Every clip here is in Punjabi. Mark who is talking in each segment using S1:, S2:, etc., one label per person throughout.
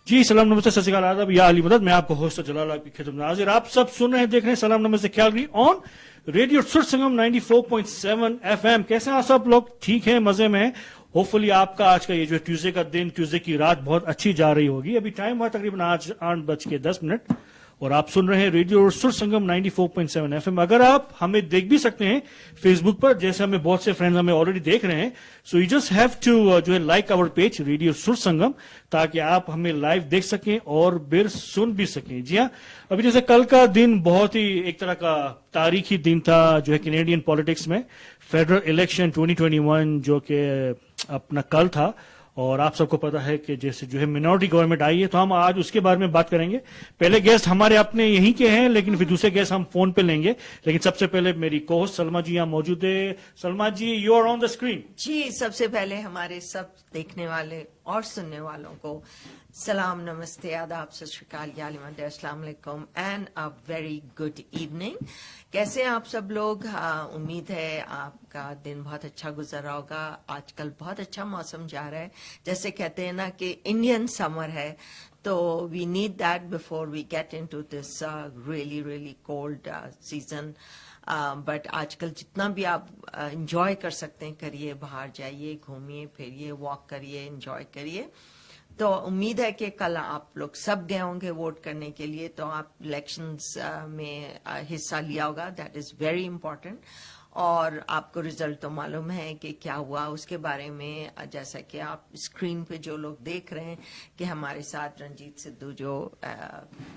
S1: जी सलाम नमस्ते सत श्री अकाल आदाब या अली मदद। मैं आपको होस्ट जलाल आपकी खिदमत में हाजिर। आप सब सुन रहे हैं देख रहे हैं सलाम नमस्ते ख्याल ऑन रेडियो सुर संगम 94.7 FM। कैसे हैं आप सब लोग? ठीक है, मजे में हैं। होपफुली आपका आज का ये जो ट्यूसडे का दिन, ट्यूसडे की रात बहुत अच्छी जा रही होगी। अभी टाइम हुआ तकरीबन आज 8:10 और आप सुन रहे हैं रेडियो सुर संगम 94.7 FM। अगर आप हमें देख भी सकते हैं फेसबुक पर, जैसे हमें बहुत से फ्रेंड्स हमें ऑलरेडी देख रहे हैं, so you just have to जो है लाइक आवर पेज रेडियो सुर संगम, ताकि आप हमें लाइव देख सकें और फिर सुन भी सकें। जी हाँ, अभी जैसे कल का दिन बहुत ही एक तरह का तारीखी दिन था जो है कैनेडियन पॉलिटिक्स में, फेडरल इलेक्शन 2021 जो कि अपना कल था। और आप सबको पता है कि जैसे जो है मिनॉरिटी गवर्नमेंट आई है, तो हम आज उसके बारे में बात करेंगे। पहले गेस्ट हमारे अपने यहीं के हैं, लेकिन फिर दूसरे गेस्ट हम फोन पे लेंगे। लेकिन सबसे पहले मेरी कोहोस्ट सलमा जी यहाँ मौजूद है। Salma ji, you are on the screen.
S2: जी, सबसे पहले हमारे सब देखने वाले और सुनने वालों को सलाम, नमस्ते, आदाब, सत श्री अकाल, अस्सलाम वालेकुम and a very good evening. कैसे हैं आप सब लोग? उम्मीद है आपका दिन बहुत अच्छा गुजर रहा होगा। आजकल बहुत अच्छा मौसम जा रहा है। जैसे कहते हैं ना कि इंडियन समर है, तो we need that before we get into this really cold season. But आजकल जितना भी आप इंजॉय कर सकते हैं करिए, बाहर जाइए, घूमिए फिरिए, वॉक करिए, इंजॉय करिए। तो उम्मीद है कि कल आप लोग सब गए होंगे वोट करने के लिए, तो आप इलेक्शंस में हिस्सा लिया होगा। That is very important. और आपको रिजल्ट तो मालूम है कि क्या हुआ उसके बारे में। जैसा कि आप स्क्रीन पे जो लोग देख रहे हैं कि हमारे साथ रंजीत सिद्धू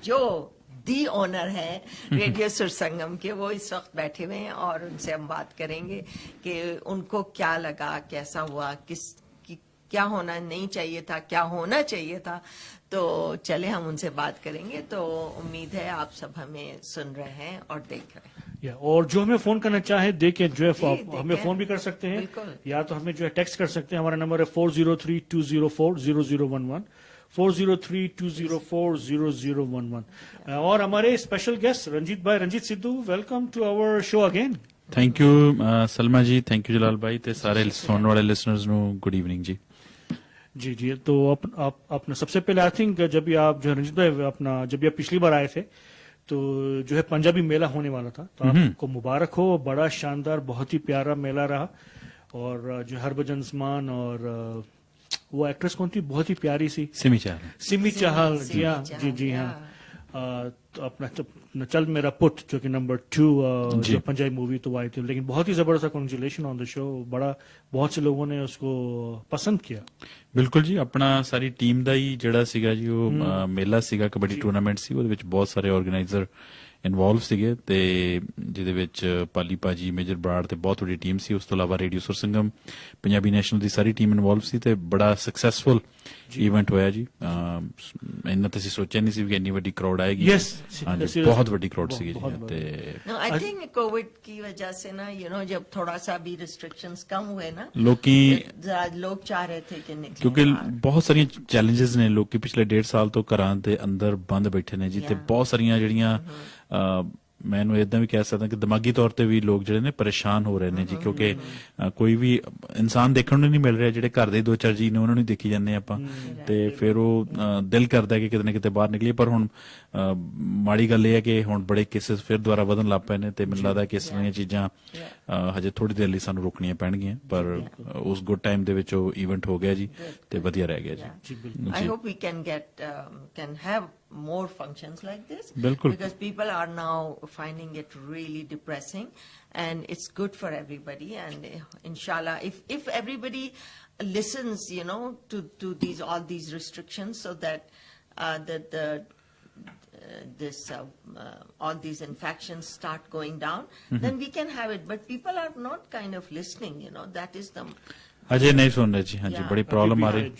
S2: जो दी ओनर है रेडियो सुर संगम के, वो इस वक्त बैठे हुए हैं और उनसे हम बात करेंगे कि उनको क्या लगा, कैसा हुआ, क्या होना नहीं चाहिए था, क्या होना चाहिए था। तो चले हम उनसे बात करेंगे। तो उम्मीद है आप सब हमें सुन रहे हैं और देख रहे हैं।
S1: और जो हमें फोन करना चाहे देखें, जो है हमें फोन भी कर सकते हैं, या तो हमें जो है टेक्स्ट कर सकते हैं। हमारा नंबर है 403-204-0011 403-204-0011। और हमारे special guest Ranjit Sidhu, welcome to our show again.
S3: Thank you Salma ji, thank you Jalal भाई, ते सारे सुनने वाले लिसनर्स नु गुड इवनिंग जी।
S1: जी तो अपना सबसे पहले आई थिंक जब भी आप जो रंजीत भाई जब भी आप पिछली बार आए थे, तो जो है पंजाबी मेला होने वाला था, तो आपको मुबारक हो। बड़ा शानदार, बहुत ही प्यारा मेला रहा। और जो हरभजन मान और वो एक्ट्रेस कौन थी, बहुत ही प्यारी सी, सिमी चाहल। जी हाँ, जी हाँ। तो अपना चल मेरा पुट जो कि नंबर 2 जो पंजाबी मूवी तो आई थी, लेकिन बहुत ही जबरदस्त कांग्रेचुलेशन ऑन द शो। बहुत से लोगों ने उसको पसंद किया।
S3: बिल्कुल जी, अपना सारी टीम ਦਾ ਹੀ ਜਿਹੜਾ ਸੀਗਾ ਜੀ ਉਹ ਮੇਲਾ ਸੀਗਾ, ਕਬੱਡੀ ਟੂਰਨਾਮੈਂਟ ਸੀ, ਉਹਦੇ ਵਿੱਚ ਬਹੁਤ ਸਾਰੇ ਆਰਗੇਨਾਈਜ਼ਰ ਇਨਵੋਲਵ ਸੀਗੇ ਤੇ ਜਿਹਦੇ ਵਿੱਚ ਪਾਲੀ ਭਾਜੀ, ਮੇਜਰ ਬਰਾੜ ਤੇ ਬਹੁਤ ਵੱਡੀ ਟੀਮ ਸੀ। ਉਸ ਤੋਂ ਇਲਾਵਾ ਰੇਡੀਓ ਸੁਰ ਸੰਗਮ, ਪੰਜਾਬੀ ਨੈਸ਼ਨਲ ਦੀ ਸਾਰੀ ਟੀਮ ਇਨਵੋਲਵ ਸੀ ਤੇ ਬੜਾ ਸਕਸੈਸਫੁਲ इवेंट होया जी। इन्ना तो सोचा नहीं सी कि इतनी बड़ी क्राउड आएगी। हाँ जी, बहुत बड़ी क्राउड सी।
S2: आई थिंक कोविड की वजह से ना, जब थोड़ा सा भी रिस्ट्रिक्शंस कम हुए ना, लोग चाह रहे थे कि निकलें,
S3: क्योंकि बहुत सारी चैलेंजेस ने। लोग पिछले 1.5 साल तो घरां दे अंदर बंद बैठे ने जी, ते बहुत सारियां जड़ियां मैं इदा भी कह सकता कि दिमागी तौर पर भी लोग जिहड़े ने परेशान हो रहे हैं जी, क्योंकि कोई भी इंसान देखने नहीं मिल रहा। जिहड़े घर दे 2-4 जी ने उन्होंने देखी जाने आपां, ते फिर वो दिल करदा कि किते ना किते बाहर निकलीए। पर हुण माड़ी गल है कि हुण बड़े केसेस फिर दोबारा वधन लग पए ने, ते मैनूं लगदा कि इस तरह चीजां हजे थोड़ी देर लई सानूं रोकणियां पैणगीਆਂ। पर उस गुड टाइम दे विच ਉਹ इवेंट हो गया जी, ते वधिया रह गया जी।
S2: I hope we can have more functions like this, because people are now finding it really depressing, and it's good for everybody. And inshallah, if everybody listens, to all these restrictions, so that all these infections start going down, then we can have it. But people are not kind of listening. That is the
S3: Ajay नहीं सुन रहे जी। हाँ जी, बड़ी प्रॉब्लम आ रही।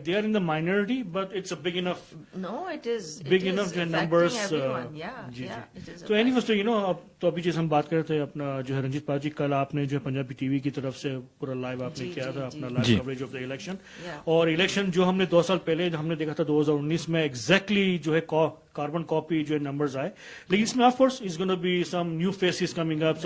S1: they are in the minority, but it's a big enough.
S2: No, it is
S1: big enough numbers.
S2: जी।
S1: तो एनीवेज, तो अब तो अभी जैसे हम बात कर रहे थे अपना जो है रंजीत पाजी, कल आपने जो है पंजाबी टीवी की तरफ से पूरा लाइव आपने किया था अपना live coverage of the election. और इलेक्शन जो हमने 2 साल पहले हमने देखा था 2019 में, एग्जैक्टली जो है कार्बन कॉपी जो है नंबर्स आए, लेकिन इसमें of course is gonna be some new faces coming up,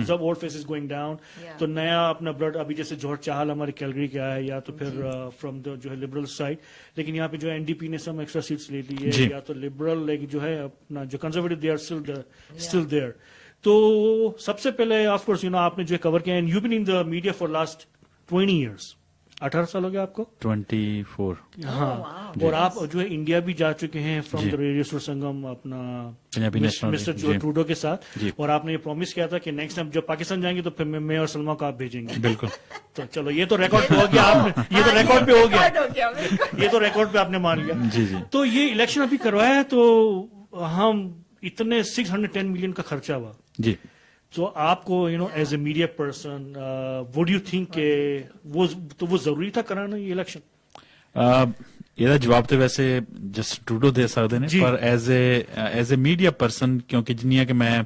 S1: सब old faces going down.
S2: Yeah.
S1: तो नया अपना ब्लड अभी जैसे जॉर्ज चाहल हमारे कैलगरी के आया, या तो फिर फ्रॉम द जो है लिबरल साइड, लेकिन यहाँ पे जो है एनडीपी ने सम एक्स्ट्रा सीट्स ले ली
S3: जी.
S1: है, या तो लिबरल लेकिन जो है अपना जो Conservative they are still there. तो सबसे पहले ऑफ कोर्स आपने जो कवर किया, and you been in the media for last 20 years, 18 साल हो गया आपको.
S3: 24.
S1: हाँ,
S2: wow.
S1: और आप जो है इंडिया भी जा चुके हैं फ्रॉम
S3: जी.
S1: द रेडियो सुर संगम अपना
S3: पंजाबी नेशनल
S1: मिस्टर
S3: जी.
S1: जो ट्रूडो के साथ,
S3: जी.
S1: और आपने ये प्रॉमिस किया था कि नेक्स्ट टाइम जब पाकिस्तान जाएंगे तो फिर मैं और सलमा को आप भेजेंगे.
S3: बिल्कुल.
S1: तो चलो ये तो रिकॉर्ड पे हो गया, आपने ये तो रिकॉर्ड पे हो गया,
S2: बिल्कुल.
S1: ये तो रिकॉर्ड पे आपने मान लिया.
S3: जी जी.
S1: तो ये इलेक्शन अभी करवाया है, तो हम इतने 610 मिलियन का खर्चा हुआ.
S3: जी.
S1: तो आपको as a media person would you think के वो जरूरी था कराना ये इलेक्शन?
S3: ਇਹਦਾ ਜਵਾਬ ਤੇ ਵੈਸੇ ਜਸਟਿਨ ਟਰੂਡੋ ਦੇ ਸਕਦੇ ਨੇ,
S1: ਜੀ.
S3: ਪਰ ਐਜ਼ ਅ ਮੀਡੀਆ ਪਰਸਨ, ਕਿਉਂਕਿ ਜਿੰਨੀਆਂ ਕਿ ਮੈਂ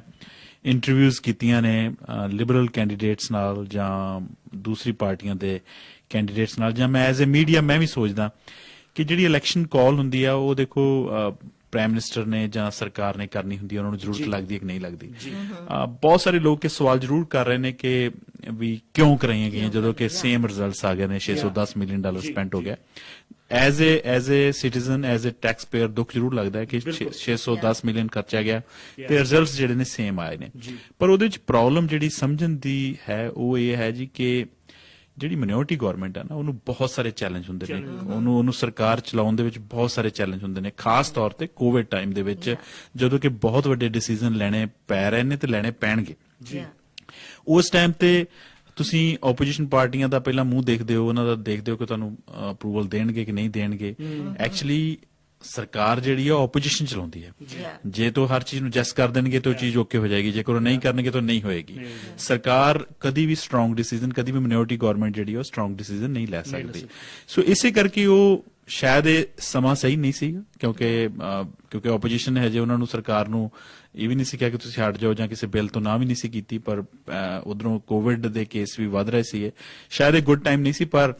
S3: ਇੰਟਰਵਿਊਜ਼ ਕੀਤੀਆਂ ਨੇ ਲਿਬਰਲ ਕੈਂਡੀਡੇਟਸ ਨਾਲ ਜਾਂ ਦੂਸਰੀ ਪਾਰਟੀਆਂ ਦੇ ਕੈਂਡੀਡੇਟਸ ਨਾਲ, ਜਾਂ ਮੈਂ ਐਜ਼ ਅ ਮੀਡੀਆ ਮੈਂ ਵੀ ਸੋਚਦਾ ਕਿ ਜਿਹੜੀ ਇਲੈਕਸ਼ਨ ਕਾਲ ਹੁੰਦੀ ਆ ਉਹ ਦੇਖੋ ਪ੍ਰਾਈਮ ਮਿਨਿਸਟਰ ਨੇ ਜਾਂ ਸਰਕਾਰ ਨੇ ਕਰਨੀ ਹੁੰਦੀ ਹੈ, ਉਹਨਾਂ ਨੂੰ ਜ਼ਰੂਰਤ ਲੱਗਦੀ ਹੈ ਕਿ ਨਹੀਂ ਲੱਗਦੀ. ਬਹੁਤ ਸਾਰੇ ਲੋਕ ਇਹ ਸਵਾਲ ਜ਼ਰੂਰ ਕਰ ਰਹੇ ਨੇ ਕਿ ਵੀ ਕਿਉਂ ਕਰਾਈਆਂ ਗਈਆਂ ਜਦੋਂ ਕਿ ਸੇਮ ਰਿਜ਼ਲਟਸ ਆ ਗਏ ਨੇ, $610 ਮਿਲੀਅਨ ਸਪੈਂਡ ਹੋ ਗਿਆ. As a citizen, as a taxpayer ਦੁੱਖ ਜ਼ਰੂਰ ਲੱਗਦਾ ਹੈ ਕਿ 610 ਮਿਲੀਅਨ ਖਰਚਿਆ ਗਿਆ ਤੇ ਰਿਜ਼ਲਟਸ ਜਿਹੜੇ ਨੇ ਸੇਮ ਆਏ ਨੇ. ਪਰ ਉਹਦੇ ਵਿੱਚ ਪ੍ਰੋਬਲਮ ਜਿਹੜੀ ਸਮਝਣ ਦੀ ਹੈ ਉਹ ਇਹ ਹੈ ਜੀ ਕਿ ਜਿਹੜੀ ਮਿਨੋਰਟੀ ਗਵਰਨਮੈਂਟ ਹੈ ਨਾ, ਉਹਨੂੰ ਬਹੁਤ ਸਾਰੇ ਚੈਲੰਜ ਹੁੰਦੇ ਨੇ, ਉਹਨੂੰ ਸਰਕਾਰ ਚਲਾਉਣ ਦੇ ਵਿੱਚ ਬਹੁਤ ਸਾਰੇ ਚੈਲੰਜ ਹੁੰਦੇ ਨੇ, ਖਾਸ ਤੌਰ ਤੇ ਕੋਵਿਡ ਟਾਈਮ ਦੇ ਵਿੱਚ ਜਦੋਂ ਕਿ ਬਹੁਤ ਵੱਡੇ ਡਿਸੀਜਨ ਲੈਣੇ ਪੈ ਰਹੇ ਨੇ ਤੇ ਲੈਣੇ ਪੈਣਗੇ. ਉਸ ਟਾਈਮ ਤੇ ਤੁਸੀਂ ਆਪੋਜੀਸ਼ਨ ਪਾਰਟੀਆਂ ਦਾ ਪਹਿਲਾਂ ਮੂੰਹ ਦੇਖਦੇ ਹੋ, ਉਹਨਾਂ ਦਾ ਦੇਖਦੇ ਹੋ ਕਿ ਤੁਹਾਨੂੰ ਅਪਰੂਵਲ ਦੇਣਗੇ ਕਿ ਨਹੀਂ ਦੇਣਗੇ. ਐਕਚੁਅਲੀ ਸਰਕਾਰ ਜਿਹੜੀ ਆ ਆਪੋਜੀਸ਼ਨ ਚਲਾਉਂਦੀ ਹੈ. ਜੇ ਤੋਂ ਹਰ ਚੀਜ਼ ਨੂੰ ਜੈਸ ਕਰ ਦੇਣਗੇ ਤਾਂ ਉਹ ਚੀਜ਼ ਓਕੇ ਹੋ ਜਾਏਗੀ, ਜੇਕਰ ਉਹ ਨਹੀਂ ਕਰਨਗੇ ਤਾਂ ਨਹੀਂ ਹੋਏਗੀ. ਸਰਕਾਰ ਕਦੀ ਵੀ ਸਟਰੋਂਗ ਡਿਸੀਜਨ, ਕਦੀ ਵੀ ਮਿਨੋਰਟੀ ਗਵਰਨਮੈਂਟ ਜਿਹੜੀ ਉਹ ਸਟਰੋਂਗ ਡਿਸੀਜਨ ਨਹੀਂ ਲੈ ਸਕਦੀ. ਸੋ ਇਸੇ ਕਰਕੇ ਉਹ ਸ਼ਾਇਦ ਇਹ ਸਮਾਂ ਸਹੀ ਨਹੀਂ ਸੀ, ਕਿਉਂਕਿ ਆਪੋਜੀਸ਼ਨ ਹੈ ਜੇ ਉਹਨਾਂ ਨੂੰ, ਸਰਕਾਰ ਨੂੰ ਇਹ ਵੀ ਨਹੀਂ ਸੀ ਕਿਹਾ ਕਿ ਤੁਸੀਂ ਹਟ ਜਾਓ, ਜਾਂ ਕਿਸੇ ਬਿੱਲ ਤੋਂ ਨਾ ਵੀ ਨਹੀਂ ਸੀ ਕੀਤੀ, ਪਰ ਉਧਰੋਂ ਕੋਵਿਡ ਦੇ ਕੇਸ ਵੀ ਵੱਧ ਰਹੇ ਸੀ. ਸ਼ਾਇਦ ਇਹ ਗੁੱਡ ਟਾਈਮ ਨਹੀਂ ਸੀ, ਪਰ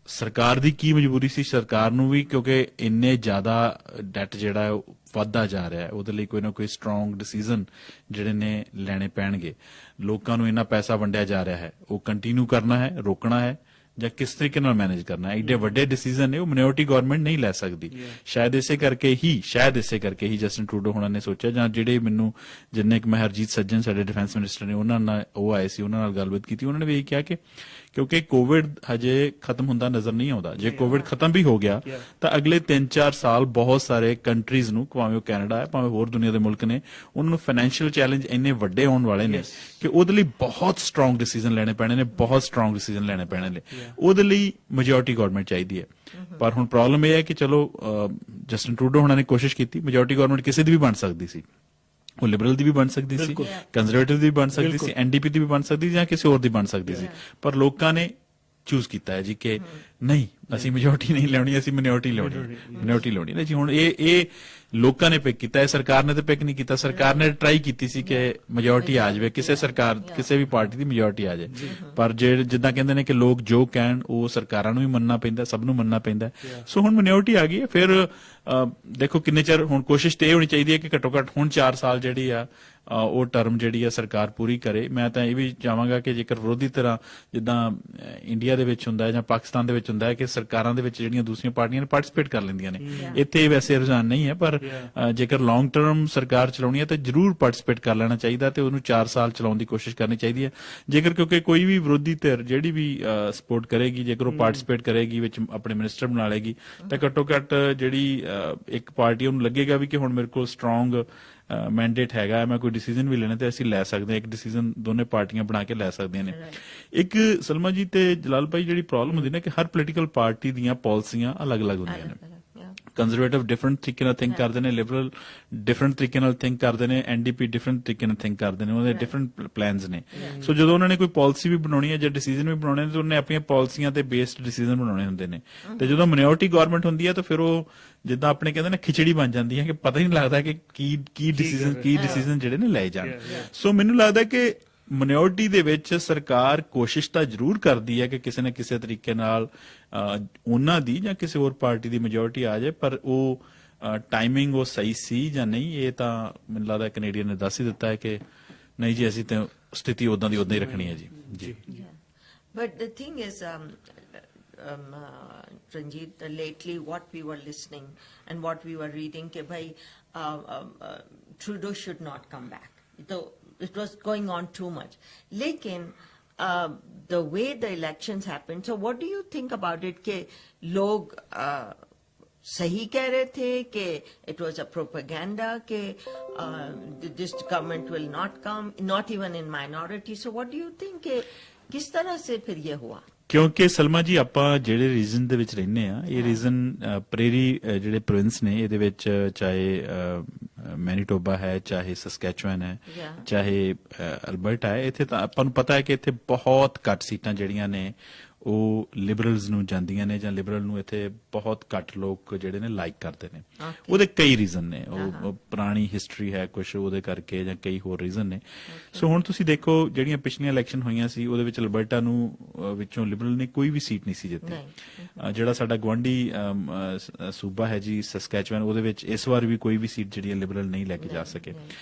S3: ਸਰਕਾਰ ਦੀ ਕੀ ਮਜਬੂਰੀ ਸੀ, ਸਰਕਾਰ ਨੂੰ ਵੀ, ਕਿਉਂਕਿ ਇੰਨੇ ਜ਼ਿਆਦਾ ਡੈਟ ਜਿਹੜਾ ਹੈ ਵੱਧਦਾ ਜਾ ਰਿਹਾ ਹੈ, ਉਹਦੇ ਲਈ ਕੋਈ ਨਾ ਕੋਈ ਸਟਰੋਂਗ ਡਿਸੀਜਨ ਜਿਹੜੇ ਨੇ ਲੈਣੇ ਪੈਣਗੇ. ਲੋਕਾਂ ਨੂੰ ਇੰਨਾ ਪੈਸਾ ਵੰਡਿਆ ਜਾ ਰਿਹਾ ਹੈ, ਉਹ ਕੰਟੀਨਿਊ ਕਰਨਾ ਹੈ, ਰੋਕਣਾ ਹੈ, ਜਾਂ ਕਿਸ ਤਰੀਕੇ ਨਾਲ ਮੈਨੇਜ ਕਰਨਾ ਹੈ. ਐਡੇ ਵੱਡੇ ਡਿਸੀਜਨ ਨੇ ਉਹ ਮਿਨੋਰਟੀ ਗਵਰਨਮੈਂਟ ਨਹੀਂ ਲੈ ਸਕਦੀ. ਸ਼ਾਇਦ ਇਸੇ ਕਰਕੇ ਹੀ ਜਸਟਿਨ ਟਰੂਡੋ ਹੋਣਾ ਨੇ ਸੋਚਿਆ, ਜਾਂ ਜਿਹੜੇ ਮੈਨੂੰ ਜਿੰਨੇ ਕਿ ਮੈਂ ਹਰਜੀਤ ਸੱਜਣ ਸਾਡੇ ਡਿਫੈਂਸ ਮਿਨਿਸਟਰ ਨੇ, ਉਹਨਾਂ ਨਾਲ ਉਹ ਆਏ ਸੀ, ਉਹਨਾਂ ਨਾਲ ਗੱਲਬਾਤ ਕੀਤੀ, ਉਹਨਾਂ ਨੇ ਵੀ ਇਹ ਕਿਹਾ ਕਿ ਕਿਉਂਕਿ ਕੋਵਿਡ ਹਜੇ ਖਤਮ ਹੁੰਦਾ ਨਜ਼ਰ ਨਹੀਂ ਆਉਂਦਾ, ਜੇ ਕੋਵਿਡ ਖਤਮ ਵੀ ਹੋ ਗਿਆ ਤਾਂ ਅਗਲੇ 3-4 ਸਾਲ ਬਹੁਤ ਸਾਰੇ ਕੰਟਰੀਜ਼ ਨੂੰ, ਭਾਵੇਂ ਉਹ ਕੈਨੇਡਾ ਹੈ, ਭਾਵੇਂ ਹੋਰ ਦੁਨੀਆ ਦੇ ਮੁਲਕ ਨੇ, ਉਹਨਾਂ ਨੂੰ ਫਾਈਨੈਂਸ਼ੀਅਲ ਚੈਲੰਜ ਇੰਨੇ ਵੱਡੇ ਆਉਣ ਵਾਲੇ ਨੇ ਕਿ ਉਹਦੇ ਲਈ ਬਹੁਤ ਸਟਰੋਂਗ ਡਿਸੀਜਨ ਲੈਣੇ ਪੈਣੇ ਨੇ, ਬਹੁਤ ਸਟਰੋਂਗ ਡਿਸੀਜਨ ਲੈਣੇ ਪੈਣੇ ਨੇ. ਉਹਦੇ ਲਈ ਮੈਜੋਰਟੀ ਗਵਰਨਮੈਂਟ ਚਾਹੀਦੀ ਹੈ. ਪਰ ਹੁਣ ਪ੍ਰੋਬਲਮ ਇਹ ਹੈ ਕਿ ਚਲੋ ਜਸਟਿਨ ਟਰੂਡੋ ਹੋਣਾ ਨੇ ਕੋਸ਼ਿਸ਼ ਕੀਤੀ, ਮੈਜੋਰਟੀ ਗਵਰਨਮੈਂਟ ਕਿਸੇ ਦੀ ਵੀ ਬਣ ਸਕਦੀ ਸੀ, ਉਹ ਲਿਬਰਲ ਦੀ ਵੀ ਬਣ ਸਕਦੀ ਸੀ, ਕੰਜ਼ਰਵੇਟਿਵ ਦੀ ਵੀ ਬਣ ਸਕਦੀ ਸੀ, ਐਨਡੀਪੀ ਦੀ ਵੀ ਬਣ ਸਕਦੀ ਸੀ, ਜਾਂ ਕਿਸੇ ਹੋਰ ਦੀ ਬਣ ਸਕਦੀ ਸੀ. ਪਰ ਲੋਕਾਂ ਨੇ ਚੂਜ਼ ਕੀਤਾ ਹੈ ਜੀ ਕਿ ਨਹੀਂ, ਅਸੀਂ ਮੈਜੋਰਟੀ ਨਹੀਂ ਲੈਣੀ, ਅਸੀਂ ਮਿਨੋਰਟੀ ਲਾਉਣੀ ਨਾ ਜੀ. ਹੁਣ ਇਹ ਲੋਕਾਂ ਨੇ ਪਿਕ ਕੀਤਾ ਹੈ, ਸਰਕਾਰ ਨੇ ਤਾਂ ਪਿਕ ਨਹੀਂ ਕੀਤਾ. ਸਰਕਾਰ ਨੇ ਟਰਾਈ ਕੀਤੀ ਸੀ ਕਿ ਮੈਜੋਰਟੀ ਆ ਜਾਵੇ, ਕਿਸੇ ਵੀ ਪਾਰਟੀ ਦੀ ਮੈਜੋਰਟੀ ਆ ਜਾਏ, ਪਰ ਜਿੱਦਾਂ ਕਹਿੰਦੇ ਨੇ ਕਿ ਲੋਕ ਜੋ ਕਹਿਣ ਉਹ ਸਰਕਾਰਾਂ ਨੂੰ ਵੀ ਮੰਨਣਾ ਪੈਂਦਾ, ਸਭ ਨੂੰ ਮੰਨਣਾ ਪੈਂਦਾ. ਸੋ ਹੁਣ ਮੈਜੋਰਟੀ ਆ ਗਈ ਹੈ. ਫਿਰ ਦੇਖੋ ਕਿੰਨੇ ਚਿਰ, ਹੁਣ ਕੋਸ਼ਿਸ਼ ਤੇ ਇਹ ਹੋਣੀ ਚਾਹੀਦੀ ਹੈ ਕਿ ਘੱਟੋ ਘੱਟ ਹੁਣ 4 ਸਾਲ ਜਿਹੜੀ ਆ ਉਹ ਟਰਮ ਜਿਹੜੀ ਆ ਸਰਕਾਰ ਪੂਰੀ ਕਰੇ. ਮੈਂ ਤਾਂ ਇਹ ਵੀ ਚਾਹਾਂਗਾ ਕਿ ਜੇਕਰ ਵਿਰੋਧੀ ਤਰ੍ਹਾਂ ਜਿੱਦਾਂ ਇੰਡੀਆ ਦੇ ਵਿੱਚ ਹੁੰਦਾ ਹੈ ਜਾਂ ਪਾਕਿਸਤਾਨ ਦੇ ਵਿੱਚ ਹੁੰਦਾ ਹੈ ਕਿ ਸਰਕਾਰਾਂ ਦੇ ਵਿੱਚ ਜਿਹੜੀਆਂ ਦੂਸਰੀਆਂ ਪਾਰਟੀਆਂ ਨੇ ਪਾਰਟਿਸਿਪੇਟ ਕਰ ਲੈਂਦੀਆਂ ਨੇ, ਇੱਥੇ ਵੈਸੇ ਰੁਝਾਨ ਨਹੀਂ ਹੈ, ਪਰ ਜੇਕਰ ਲੌਂਗ ਟਰਮ ਸਰਕਾਰ ਚਲਾਉਣੀ ਹੈ ਤਾਂ ਜ਼ਰੂਰ ਪਾਰਟਿਸਿਪੇਟ ਕਰ ਲੈਣਾ ਚਾਹੀਦਾ ਤੇ ਉਹਨੂੰ 4 ਸਾਲ ਚਲਾਉਣ ਦੀ ਕੋਸ਼ਿਸ਼ ਕਰਨੀ ਚਾਹੀਦੀ ਹੈ. ਜੇਕਰ ਕਿਉਂਕਿ ਕੋਈ ਵੀ ਵਿਰੋਧੀ ਧਿਰ ਜਿਹੜੀ ਵੀ ਸਪੋਰਟ ਕਰੇਗੀ, ਜੇਕਰ ਉਹ ਪਾਰਟਿਸਿਪੇਟ ਕਰੇਗੀ, ਵਿੱਚ ਆਪਣੇ ਮਿਨਿਸਟਰ ਬਣਾ ਲੇਗੀ, ਤਾਂ ਘੱਟੋ ਘੱਟ ਜਿਹੜੀ ਇੱਕ ਪਾਰਟੀ ਉਹਨੂੰ ਲੱਗੇਗਾ ਵੀ ਕਿ ਹੁਣ ਮੇਰੇ ਕੋਲ ਸਟਰੋਂਗ ਮੈਂਡੇਟ ਹੈਗਾ, ਮੈਂ ਕੋਈ ਡਿਸੀਜਨ ਵੀ ਲੈਣਾ ਤੇ ਅਸੀਂ ਲੈ ਸਕਦੇ ਹਾਂ. ਇੱਕ ਡਿਸੀਜਨ ਦੋਨੇ ਪਾਰਟੀਆਂ ਬਣਾ ਕੇ ਲੈ ਸਕਦੀਆਂ ਨੇ. ਇੱਕ ਸਲਮਾ ਜੀ ਤੇ ਜਲਾਲ ਭਾਈ ਜਿਹੜੀ ਪ੍ਰੋਬਲਮ ਹੁੰਦੀ ਨਾ ਕਿ ਹਰ ਪੋਲੀਟੀਕਲ ਪਾਰਟੀ ਦੀਆਂ ਪਾਲਿਸੀਆਂ ਅਲੱਗ-ਅਲੱਗ ਹੁੰਦੀਆਂ ਨੇ. ਕੰਜ਼ਰਵੇਟਿਵ ਡਿਫਰੈਂਟ ਤਰੀਕੇ ਨਾਲ ਥਿੰਕ ਕਰਦੇ ਨੇ, ਲਿਬਰਲ ਡਿਫਰੈਂਟ ਤਰੀਕੇ ਨਾਲ ਥਿੰਕ ਕਰਦੇ ਨੇ, ਐਨਡੀਪੀ ਡਿਫਰੈਂਟ ਤਰੀਕੇ ਨਾਲ ਥਿੰਕ ਕਰਦੇ ਨੇ, ਉਹਦੇ ਡਿਫਰੈਂਟ ਪਲਾਨਸ ਨੇ. ਸੋ ਜਦੋਂ ਉਹਨਾਂ ਨੇ ਕੋਈ ਪਾਲਿਸੀ ਵੀ ਬਣਾਉਣੀ ਹੈ ਜਾਂ ਡਿਸੀਜਨ ਵੀ ਬਣਾਉਣੇ ਨੇ ਤਾਂ ਉਹਨੇ ਆਪਣੀਆਂ ਪਾਲਿਸੀਆਂ ਤੇ ਬੇਸਡ ਡਿਸੀਜਨ ਬਣਾਉਣੇ ਹੁੰਦੇ ਨੇ. ਤੇ ਜਦੋਂ ਮਿਨੋਰਟੀ ਗਵਰਨਮੈਂਟ ਹੁੰਦੀ ਹੈ ਤਾਂ ਫਿਰ ਉਹ ਜਿੱਦਾਂ ਆਪਣੇ ਕਹਿੰਦੇ ਨੇ ਖਿਚੜੀ ਬਣ ਜਾਂਦੀ ਹੈ ਕਿ ਪਤਾ ਹੀ ਨਹੀਂ ਲੱਗਦਾ ਕਿ ਕੀ ਡਿਸੀਜਨ ਜਿਹੜੇ ਨੇ ਲਏ ਜਾਣ. ਸੋ ਮੈਨੂੰ ਲੱਗਦਾ ਕਿ ਮਿਨੋਰਟੀ ਦੇ ਵਿੱਚ ਸਰਕਾਰ ਕੋਸ਼ਿਸ਼ ਤਾਂ ਜ਼ਰੂਰ ਕਰਦੀ ਹੈ ਕਿ ਕਿਸੇ ਨਾ ਕਿਸੇ ਤਰੀਕੇ ਨਾਲ ਉਹਨਾਂ ਦੀ ਜਾਂ ਕਿਸੇ ਹੋਰ ਪਾਰਟੀ ਦੀ ਮੈਜੋਰਟੀ ਆ ਜਾਏ, ਪਰ ਉਹ ਟਾਈਮਿੰਗ ਉਹ ਸਹੀ ਸੀ ਜਾਂ ਨਹੀਂ, ਇਹ ਤਾਂ ਮੈਨੂੰ ਲੱਗਦਾ ਕੈਨੇਡੀਅਨ ਨੇ ਦੱਸ ਹੀ ਦਿੱਤਾ ਹੈ ਕਿ ਨਹੀਂ ਜੀ ਅਸੀਂ ਤਾਂ ਸਥਿਤੀ ਉਦਾਂ ਦੀ ਉਦਾਂ ਹੀ ਰੱਖਣੀ ਹੈ ਜੀ ਜੀ
S2: But the thing is, Ranjit, lately what we were listening and what we were reading, कि भाई Trudeau should not come back. So it was going on too much. लेकिन the way the elections happened, so what do you think about it? कि लोग सही कह रहे थे कि it was a propaganda कि this government will not come, not even in minority. So what do you think कि किस तरह से फिर ये हुआ?
S3: ਕਿਉਂਕਿ ਸਲਮਾ ਜੀ ਆਪਾਂ ਜਿਹੜੇ ਰੀਜਨ ਦੇ ਵਿੱਚ ਰਹਿੰਦੇ ਆ ਇਹ ਰੀਜਨ ਪ੍ਰੇਰੀ ਜਿਹੜੇ ਪ੍ਰੋਵਿੰਸ ਨੇ ਇਹਦੇ ਵਿੱਚ ਚਾਹੇ ਮੈਨੀਟੋਬਾ ਹੈ, ਚਾਹੇ ਸਸਕੈਚੁਅਨ ਹੈ, ਚਾਹੇ ਅਲਬਰਟਾ ਹੈ, ਇੱਥੇ ਤਾਂ ਆਪਾਂ ਨੂੰ ਪਤਾ ਹੈ ਕਿ ਇੱਥੇ ਬਹੁਤ ਘੱਟ ਸੀਟਾਂ ਜਿਹੜੀਆਂ ਨੇ ਉਹ ਲਿਬਰਲਸ ਨੂੰ ਜਾਂਦੀਆਂ ਨੇ ਜਾਂ ਲਿਬਰਲ ਨੂੰ ਇੱਥੇ ਬਹੁਤ ਘੱਟ ਲੋਕ ਜਿਹੜੇ ਨੇ ਲਾਈਕ ਕਰਦੇ ਨੇ। ਉਹਦੇ ਕਈ ਰੀਜ਼ਨ ਨੇ, ਉਹ ਪੁਰਾਣੀ ਹਿਸਟਰੀ ਹੈ ਕੁਝ ਉਹਦੇ ਕਰਕੇ ਜਾਂ ਕਈ ਹੋਰ ਰੀਜ਼ਨ ਨੇ। ਸੋ ਹੁਣ ਤੁਸੀਂ ਦੇਖੋ ਜਿਹੜੀਆਂ ਪਿਛਲੀਆਂ ਇਲੈਕਸ਼ਨ ਹੋਈਆਂ ਸੀ ਉਹਦੇ ਵਿੱਚ ਅਲਬਰਟਾ ਨੂੰ ਵਿੱਚੋਂ ਲਿਬਰਲ ਨੇ ਕੋਈ ਵੀ ਸੀਟ ਨਹੀਂ ਸੀ ਜਿੱਤੀ। ਜਿਹੜਾ ਸਾਡਾ ਗੁਆਂਢੀ ਸੂਬਾ ਹੈ ਜੀ ਸਸਕੈਚੁਅਨ, ਉਹਦੇ ਵਿੱਚ ਇਸ ਵਾਰ ਵੀ ਕੋਈ ਵੀ ਸੀਟ ਜਿਹੜੀ ਲਿਬਰਲ ਨਹੀਂ ਲੈ ਕੇ ਜਾ ਸਕੇ।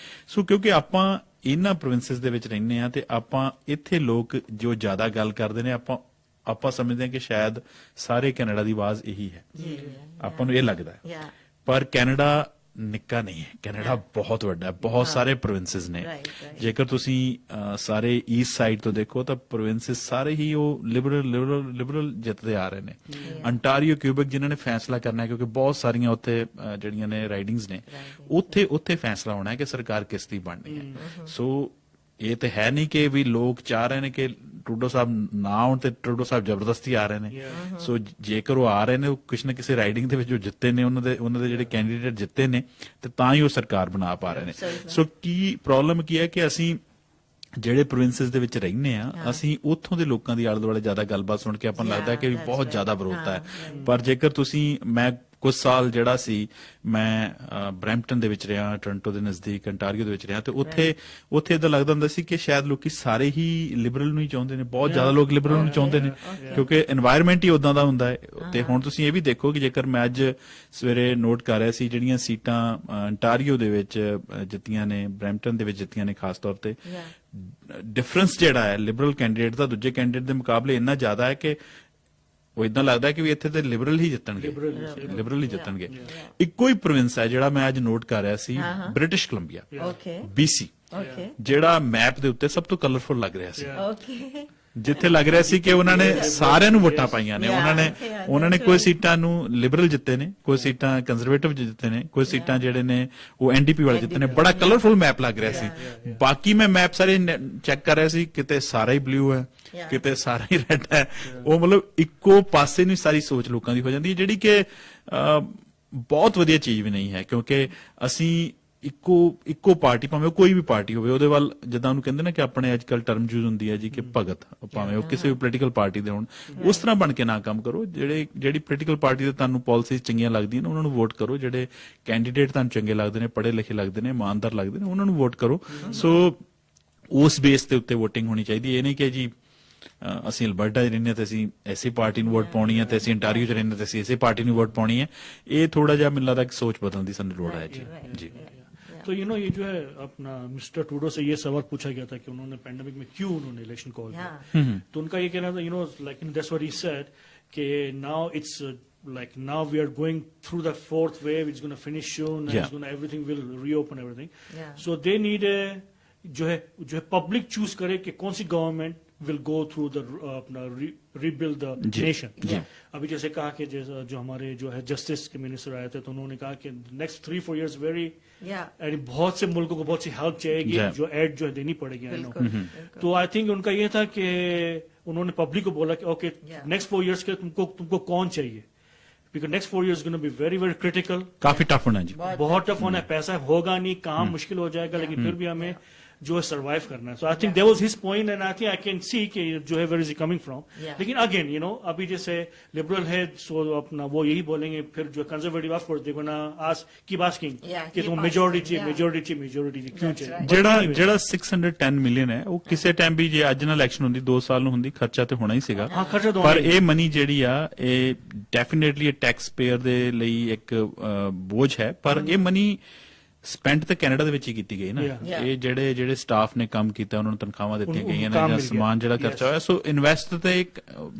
S3: ਸੋ ਕਿਉਂਕਿ ਆਪਾਂ ਇਹਨਾਂ ਪ੍ਰੋਵਿੰਸਸ ਦੇ ਵਿੱਚ ਰਹਿੰਦੇ ਆ ਤੇ ਆਪਾਂ ਇੱਥੇ ਲੋਕ ਜੋ ਜ਼ਿਆਦਾ ਗੱਲ ਕਰਦੇ ਨੇ ਆਪਾਂ ਸਮਝਦੇ ਹਾਂ ਕਿ ਸ਼ਾਇਦ ਸਾਰੇ ਕੈਨੇਡਾ ਦੀ ਆਵਾਜ਼ ਇਹੀ ਹੈ, ਆਪਾਂ ਨੂੰ ਇਹ ਲੱਗਦਾ ਹੈ। ਪਰ ਕੈਨੇਡਾ ਨਿੱਕਾ ਨਹੀਂ ਹੈ, ਕੈਨੇਡਾ ਬਹੁਤ ਵੱਡਾ ਹੈ, ਬਹੁਤ ਸਾਰੇ ਪ੍ਰੋਵਿੰਸਸ ਨੇ। ਜੇਕਰ ਤੁਸੀਂ ਸਾਰੇ ਈਸਟ ਸਾਈਡ ਤੋਂ ਦੇਖੋ ਤਾਂ ਪ੍ਰੋਵਿੰਸਸ ਸਾਰੇ ਹੀ ਉਹ ਲਿਬਰਲ ਜਿੱਤਦੇ ਆ ਰਹੇ ਨੇ। ਅੰਟਾਰੀਓ ਕਿਊਬੈਕ ਜਿਨ੍ਹਾਂ ਨੇ ਫੈਸਲਾ ਕਰਨਾ ਹੈ ਕਿਉਂਕਿ ਬਹੁਤ ਸਾਰੀਆਂ ਉੱਥੇ ਜਿਹੜੀਆਂ ਨੇ ਰਾਈਡਿੰਗਸ ਨੇ ਉੱਥੇ ਫੈਸਲਾ ਹੋਣਾ ਹੈ ਕਿ ਸਰਕਾਰ ਕਿਸ ਦੀ ਬਣਨੀ ਹੈ। ਸੋ ਇਹ ਤੇ ਹੈ ਨਹੀਂ ਕਿ ਵੀ ਲੋਕ ਚਾਹ ਰਹੇ ਨੇ ਕਿ ਟਰੂਡੋ ਸਾਹਿਬ ਨਾ ਆਉਣ ਤੇ ਟਰੂਡੋ ਸਾਹਿਬ ਜ਼ਬਰਦਸਤੀ ਆ ਰਹੇ ਨੇ। ਸੋ ਜੇਕਰ ਉਹ ਆ ਰਹੇ ਨੇ, ਉਹ ਕਿਸੇ ਨਾ ਕਿਸੇ ਰਾਈਡਿੰਗ ਦੇ ਵਿੱਚ ਜੋ ਜਿੱਤੇ ਨੇ, ਉਹਨਾਂ ਦੇ ਜਿਹੜੇ ਕੈਂਡੀਡੇਟ ਜਿੱਤੇ ਨੇ ਤੇ ਤਾਂ ਹੀ ਉਹ ਸਰਕਾਰ ਬਣਾ ਪਾ ਰਹੇ ਨੇ। ਸੋ ਕੀ ਪ੍ਰੋਬਲਮ ਕੀ ਹੈ ਕਿ ਅਸੀਂ ਜਿਹੜੇ ਪ੍ਰੋਵਿੰਸਸ ਦੇ ਵਿੱਚ ਰਹਿੰਦੇ ਆ, ਅਸੀਂ ਉੱਥੋਂ ਦੇ ਲੋਕਾਂ ਦੀ ਆਲੇ ਦੁਆਲੇ ਜ਼ਿਆਦਾ ਗੱਲਬਾਤ ਸੁਣ ਕੇ ਆਪਾਂ ਨੂੰ ਲੱਗਦਾ ਕਿ ਬਹੁਤ ਜ਼ਿਆਦਾ ਵਿਰੋਧਤਾ ਹੈ। ਪਰ ਜੇਕਰ ਤੁਸੀਂ ਮੈਂ ਕੁਝ ਸਾਲ ਜਿਹੜਾ ਸੀ ਮੈਂ ਬਰੈਂਪਟਨ ਦੇ ਵਿੱਚ ਰਿਹਾ, ਟੋਰਾਂਟੋ ਦੇ ਨਜ਼ਦੀਕ ਅੰਟਾਰੀਓ ਦੇ ਵਿੱਚ ਰਿਹਾ, ਤੇ ਉੱਥੇ ਇਦਾਂ ਲੱਗਦਾ ਹੁੰਦਾ ਸੀ ਕਿ ਸ਼ਾਇਦ ਲੋਕੀ ਸਾਰੇ ਹੀ ਲਿਬਰਲ ਨੂੰ ਹੀ ਚਾਹੁੰਦੇ ਨੇ, ਬਹੁਤ ਜ਼ਿਆਦਾ ਲੋਕ ਲਿਬਰਲ ਨੂੰ ਚਾਹੁੰਦੇ ਨੇ ਕਿਉਂਕਿ এনवायरमेंट ਹੀ ਉਦਾਂ ਦਾ ਹੁੰਦਾ ਹੈ। ਤੇ ਹੁਣ ਤੁਸੀਂ ਇਹ ਵੀ ਦੇਖੋ ਕਿ ਜੇਕਰ ਮੈਂ ਅੱਜ ਸਵੇਰੇ ਨੋਟ ਕਰ ਰਿਹਾ ਸੀ ਜਿਹੜੀਆਂ ਸੀਟਾਂ ਅੰਟਾਰੀਓ ਦੇ ਵਿੱਚ ਜਿੱਤੀਆਂ ਨੇ, ਬਰੈਂਪਟਨ ਦੇ ਵਿੱਚ ਜਿੱਤੀਆਂ ਨੇ ਖਾਸ ਤੌਰ ਤੇ, ਡਿਫਰੈਂਸ ਜਿਹੜਾ ਹੈ ਲਿਬਰਲ ਕੈਂਡੀਡੇਟ ਦਾ ਦੂਜੇ ਕੈਂਡੀਡੇਟ ਦੇ ਮੁਕਾਬਲੇ ਇੰਨਾ ਜ਼ਿਆਦਾ ਹੈ ਕਿ ਉਹ ਇਦਾਂ ਲੱਗਦਾ ਕਿ ਵੀ ਇੱਥੇ ਤੇ ਲਿਬਰਲ ਹੀ ਜਿੱਤਣਗੇ। ਇੱਕੋ ਹੀ ਪ੍ਰੋਵਿੰਸ ਹੈ ਜਿਹੜਾ ਮੈਂ ਅੱਜ ਨੋਟ ਕਰ ਰਿਹਾ ਸੀ, ਬ੍ਰਿਟਿਸ਼ ਕੋਲੰਬੀਆ, BC, ਜਿਹੜਾ ਮੈਪ ਦੇ ਉੱਤੇ ਸਭ ਤੋਂ ਕਲਰਫੁਲ ਲੱਗ ਰਿਹਾ ਸੀ। ਜਿੱਥੇ ਲੱਗ ਰਿਹਾ ਸੀ ਕਿ ਉਹਨਾਂ ਨੇ ਸਾਰਿਆਂ ਨੂੰ ਵੋਟਾਂ ਪਾਈਆਂ ਨੇ, ਉਹਨਾਂ ਨੇ ਕੋਈ ਸੀਟਾਂ ਨੂੰ ਲਿਬਰਲ ਜਿੱਤੇ ਨੇ, ਕੋਈ ਸੀਟਾਂ ਕੰਜ਼ਰਵੇਟਿਵ ਜਿੱਤੇ ਨੇ, ਕੋਈ ਸੀਟਾਂ ਜਿਹੜੇ ਨੇ ਉਹ NDP ਵਾਲੇ ਜਿੱਤੇ ਨੇ। ਬੜਾ ਕਲਰਫੁਲ ਮੈਪ ਲੱਗ ਰਿਹਾ ਸੀ। ਬਾਕੀ ਮੈਂ ਮੈਪ ਸਾਰੇ ਚੈੱਕ ਕਰ ਰਿਹਾ ਸੀ, ਕਿਤੇ ਸਾਰਾ ਹੀ ਬਲੂ ਹੈ, ਕਿਤੇ ਸਾਰਾ ਹੀ ਰੈੱਡ ਹੈ। ਉਹ ਮਤਲਬ ਇੱਕੋ ਪਾਸੇ ਨੂੰ ਸਾਰੀ ਸੋਚ ਲੋਕਾਂ ਦੀ ਹੋ ਜਾਂਦੀ ਹੈ, ਜਿਹੜੀ ਕਿ ਬਹੁਤ ਵਧੀਆ ਚੀਜ਼ ਵੀ ਨਹੀਂ ਹੈ ਕਿਉਂਕਿ ਅਸੀਂ ਇੱਕੋ ਪਾਰਟੀ, ਭਾਵੇਂ ਉਹ ਕੋਈ ਵੀ ਪਾਰਟੀ ਹੋਵੇ, ਉਹਦੇ ਵੱਲ ਜਿੱਦਾਂ ਉਹਨੂੰ ਕਹਿੰਦੇ ਨਾ ਕਿ ਆਪਣੇ ਅੱਜ ਕੱਲ ਟਰਮ ਯੂਜ਼ ਹੁੰਦੀ ਹੈ ਜੀ ਕਿ ਭਗਤ, ਭਾਵੇਂ ਉਹ ਕਿਸੇ ਵੀ ਪੋਲੀਟੀਕਲ ਪਾਰਟੀ ਦੇ ਹੋਣ, ਉਸ ਤਰ੍ਹਾਂ ਬਣ ਕੇ ਨਾ ਕੰਮ ਕਰੋ। ਜਿਹੜੀ ਪੋਲੀਟੀਕਲ ਪਾਰਟੀ ਦੇ ਤੁਹਾਨੂੰ ਪਾਲਿਸੀਜ਼ ਚੰਗੀਆਂ ਲੱਗਦੀਆਂ ਨੇ ਉਹਨਾਂ ਨੂੰ ਵੋਟ ਕਰੋ, ਜਿਹੜੇ ਕੈਂਡੀਡੇਟ ਤੁਹਾਨੂੰ ਚੰਗੇ ਲੱਗਦੇ ਨੇ, ਪੜ੍ਹੇ ਲਿਖੇ ਲੱਗਦੇ ਨੇ, ਇਮਾਨਦਾਰ ਲੱਗਦੇ ਨੇ, ਉਹਨਾਂ ਨੂੰ ਵੋਟ ਕਰੋ। ਸੋ ਉਸ ਬੇਸ ਦੇ ਉੱਤੇ ਵੋਟਿੰਗ ਹੋਣੀ ਚਾਹੀਦੀ। ਇਹ ਨਹੀਂ ਕਿ ਜੀ ਅਸੀਂ ਅਲਬਰਟਾ 'ਚ ਰਹਿੰਦੇ ਤੇ ਅਸੀਂ ਐਸੀ ਪਾਰਟੀ ਨੂੰ ਵੋਟ ਪਾਉਣੀ ਹੈ, ਤੇ ਅਸੀਂ ਅੰਟਾਰੀਓ 'ਚ ਰਹਿੰਦੇ ਤੇ ਅਸੀਂ ਐਸੀ ਪਾਰਟੀ ਨੂੰ ਵੋਟ ਪਾਉਣੀ ਹੈ। ਇਹ ਥੋੜਾ ਜਿਹਾ ਮੈਨੂੰ ਲੱਗਦਾ ਕਿ ਸੋਚ ਬਦਲਣ ਦੀ ਸਾਨੂੰ ਲੋੜ ਹੈ ਜੀ।
S1: तो ये जो है अपना मिस्टर टूडो से ये सवाल पूछा गया था कि उन्होंने पैंडेमिक में क्यों उन्होंने इलेक्शन कॉल किया, तो उनका ये कहना था like that's what he said कि now it's like now we are going through the fourth wave, it's going to finish soon, and everything will reopen everything. So they need a जो है पब्लिक चूज करे कि कौन सी government will go through the अपना rebuild the nation. अभी जैसे कहा कि जो हमारे जो है जस्टिस के मिनिस्टर आए थे तो उन्होंने कहा कि नेक्स्ट 3-4 years very बहुत से मुल्कों को बहुत सी हेल्प चाहिएगी, जो एड जो है देनी पड़ेगी। तो आई थिंक उनका ये था कि उन्होंने पब्लिक को बोला कि ओके नेक्स्ट 4 years के तुमको कौन चाहिए, because next 4 years is going to be very very critical.
S3: काफी टफ होना है जी,
S1: बहुत टफ होना है, पैसा होगा नहीं, काम मुश्किल हो जाएगा, लेकिन फिर भी हमें जो है सर्वाइव करना है. So I think there was his point and I think I can see कि जो है where is he coming from.
S2: Yeah.
S1: लेकिन अगेन यू नो अभी जैसे लिबरल है सो अपना वो यही बोलेंगे, फिर जो conservative of course they gonna ask keep asking
S2: Yeah,
S1: कि
S2: keep
S1: तुम
S2: asking,
S1: मेजॉरिटी चाहिए
S2: yeah.
S1: मेजॉरिटी क्यों
S2: That's
S1: चाहिए.
S2: right.
S3: ਜਿਹੜਾ 610 ਮਿਲੀਅਨ ਹੈ ਉਹ ਕਿਸੇ ਟਾਈਮ ਵੀ ਜੇ ਅੱਜ ਨਾਲ ਇਲੈਕਸ਼ਨ ਹੁੰਦੀ 2 ਸਾਲ ਨੂੰ ਹੁੰਦੀ ਖਰਚਾ ਤੇ ਹੋਣਾ ਹੀ ਸੀਗਾ.
S1: ਹਾਂ ਖਰਚਾ ਤਾਂ
S3: ਪਰ
S1: ਹੋਣਾ ਹੀ.
S3: ਇਹ ਮਨੀ ਜਿਹੜੀ ਆ ਇਹ ਡੈਫੀਨੇਟਲੀ ਟੈਕਸ ਪੇਅਰ ਦੇ ਲਈ ਇੱਕ ਬੋਝ ਹੈ, ਪਰ ਇਹ ਮਨੀ ਸਪੈਂਡ ਤਾਂ ਕੈਨੇਡਾ ਦੇ ਵਿੱਚ ਹੀ ਕੀਤੀ ਗਈ ਨਾ.
S2: Yeah.
S3: ਇਹ ਜਿਹੜੇ ਸਟਾਫ ਨੇ ਕੰਮ ਕੀਤਾ ਉਹਨਾਂ ਨੂੰ ਤਨਖਾਹਾਂ ਦਿੱਤੀਆਂ
S1: ਉਹਨੂੰ
S3: ਗਈਆਂ ਨੇ
S1: ਕੰਮ
S3: ਜਾਂ
S1: ਮਿਲ ਗਿਆ.
S3: ਸਮਾਨ ਜਿਹੜਾ ਖਰਚਾ
S1: Yes.
S3: ਹੋਇਆ, ਸੋ ਇਨਵੈਸਟ ਤੇ ਇੱਕ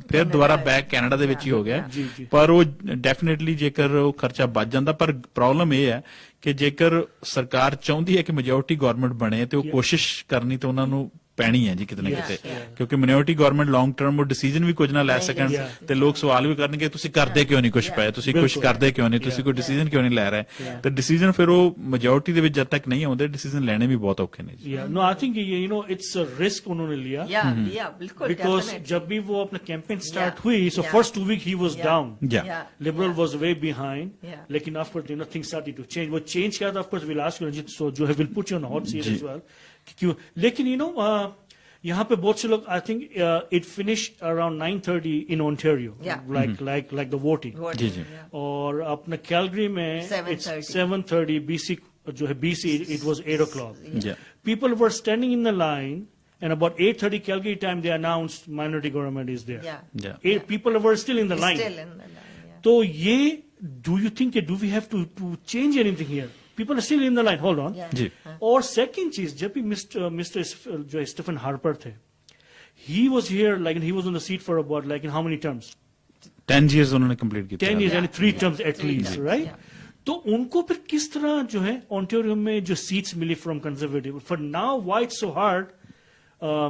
S3: ਫਿਰ ਦੁਬਾਰਾ ਬੈਕ ਕੈਨੇਡਾ ਦੇ ਵਿੱਚ ਹੀ ਹੋ ਗਿਆ.
S1: ਜੀ, ਜੀ.
S3: ਪਰ ਉਹ ਡੈਫੀਨੇਟਲੀ ਜੇਕਰ ਉਹ ਖਰਚਾ ਬਚ ਜਾਂਦਾ, ਪਰ ਪ੍ਰੋਬਲਮ ਇਹ ਹੈ ਕਿ ਜੇਕਰ ਸਰਕਾਰ ਚਾਹੁੰਦੀ ਹੈ ਕਿ ਮੈਜੋਰਟੀ ਗਵਰਨਮੈਂਟ ਬਣੇ ਤੇ ਉਹ ਕੋਸ਼ਿਸ਼ ਕਰਨੀ ਤੇ ਉਹਨਾਂ ਨੂੰ ਪੈਣੀ ਹੈ ਜੀ ਕਿਤੇ ਨਾ
S2: Yeah,
S3: ਕਿਤੇ,
S2: yeah.
S3: ਕਿਉਂਕਿ ਮਿਨੋਰਿਟੀ ਗਵਰਨਮੈਂਟ ਲੌਂਗ ਟਰਮ ਉਹ ਡਿਸੀਜਨ ਵੀ ਕੁਝ ਨਾ ਲੈ ਸਕਣ
S1: Yeah.
S3: ਤੇ ਲੋਕ ਸਵਾਲ ਵੀ ਕਰਨਗੇ ਤੁਸੀਂ ਕਰਦੇ ਕਿਉਂ ਨਹੀਂ ਕੁਝ ਪਏ, ਤੁਸੀਂ ਕੁਝ
S1: ਬਿਲਕੁਲ.
S3: ਕਰਦੇ ਕਿਉਂ ਨਹੀਂ, ਤੁਸੀਂ ਕੋਈ ਡਿਸੀਜਨ ਕਿਉਂ ਨਹੀਂ ਲੈ ਰਹੇ. ਤੇ ਡਿਸੀਜਨ ਫਿਰ ਉਹ ਮੈਜੋਰਟੀ ਦੇ ਵਿੱਚ ਜਦ ਤੱਕ ਨਹੀਂ ਆਉਂਦੇ ਡਿਸੀਜਨ ਲੈਣੇ ਵੀ ਬਹੁਤ ਔਖੇ ਨੇ ਜੀ.
S1: Yeah, no, I think you know it's a risk उन्होंने लिया.
S2: Yeah, बिल्कुल.
S1: Because
S2: definitely.
S1: जब भी वो अपना कैंपेन स्टार्ट
S2: Yeah.
S1: हुई, so
S2: Yeah.
S1: first 2 week he was
S2: Yeah.
S1: down.
S3: Yeah.
S1: Liberal was way behind.
S2: Yeah.
S1: लेकिन of course, you know, things started to change. वो change क्या था? Of course, we'll ask you, Ranjit. So जो है, we'll put you on a hot seat
S3: ji.
S1: as well. क्यों? लेकिन you know, यहाँ पे बहुत से लोग, I think it finished around 9:30 in Ontario.
S2: Yeah.
S1: Like the voting.
S2: Voting,
S3: ji, ji.
S2: yeah.
S1: और अपना कैलगरी में
S2: 7:30.
S1: it's 7:30 BC. जो है BC, it was 8 o'clock.
S3: Yeah.
S1: People were standing in the line, and about 8:30 Calgary time, they announced minority government is there.
S2: Yeah.
S3: Yeah.
S1: People were still in the line.
S2: Still in the line, yeah.
S1: So, do you think that do we have to change anything here? People are still in the line. Hold on.
S2: Yeah.
S3: जी.
S1: और सेकंड चीज, जब भी मिस्टर जो है स्टीफन हार्पर थे, he was here like he was on the seat for about like in how many terms?
S3: 10 years उन्होंने कंप्लीट किया.
S1: 10 years
S2: Yeah.
S1: and 3
S2: Yeah.
S1: terms at
S2: Three
S1: least,
S2: terms,
S1: right?
S2: yeah.
S1: तो उनको फिर किस तरह जो है ओंटारियो में जो सीट्स मिली from Conservative, for now why it's so hard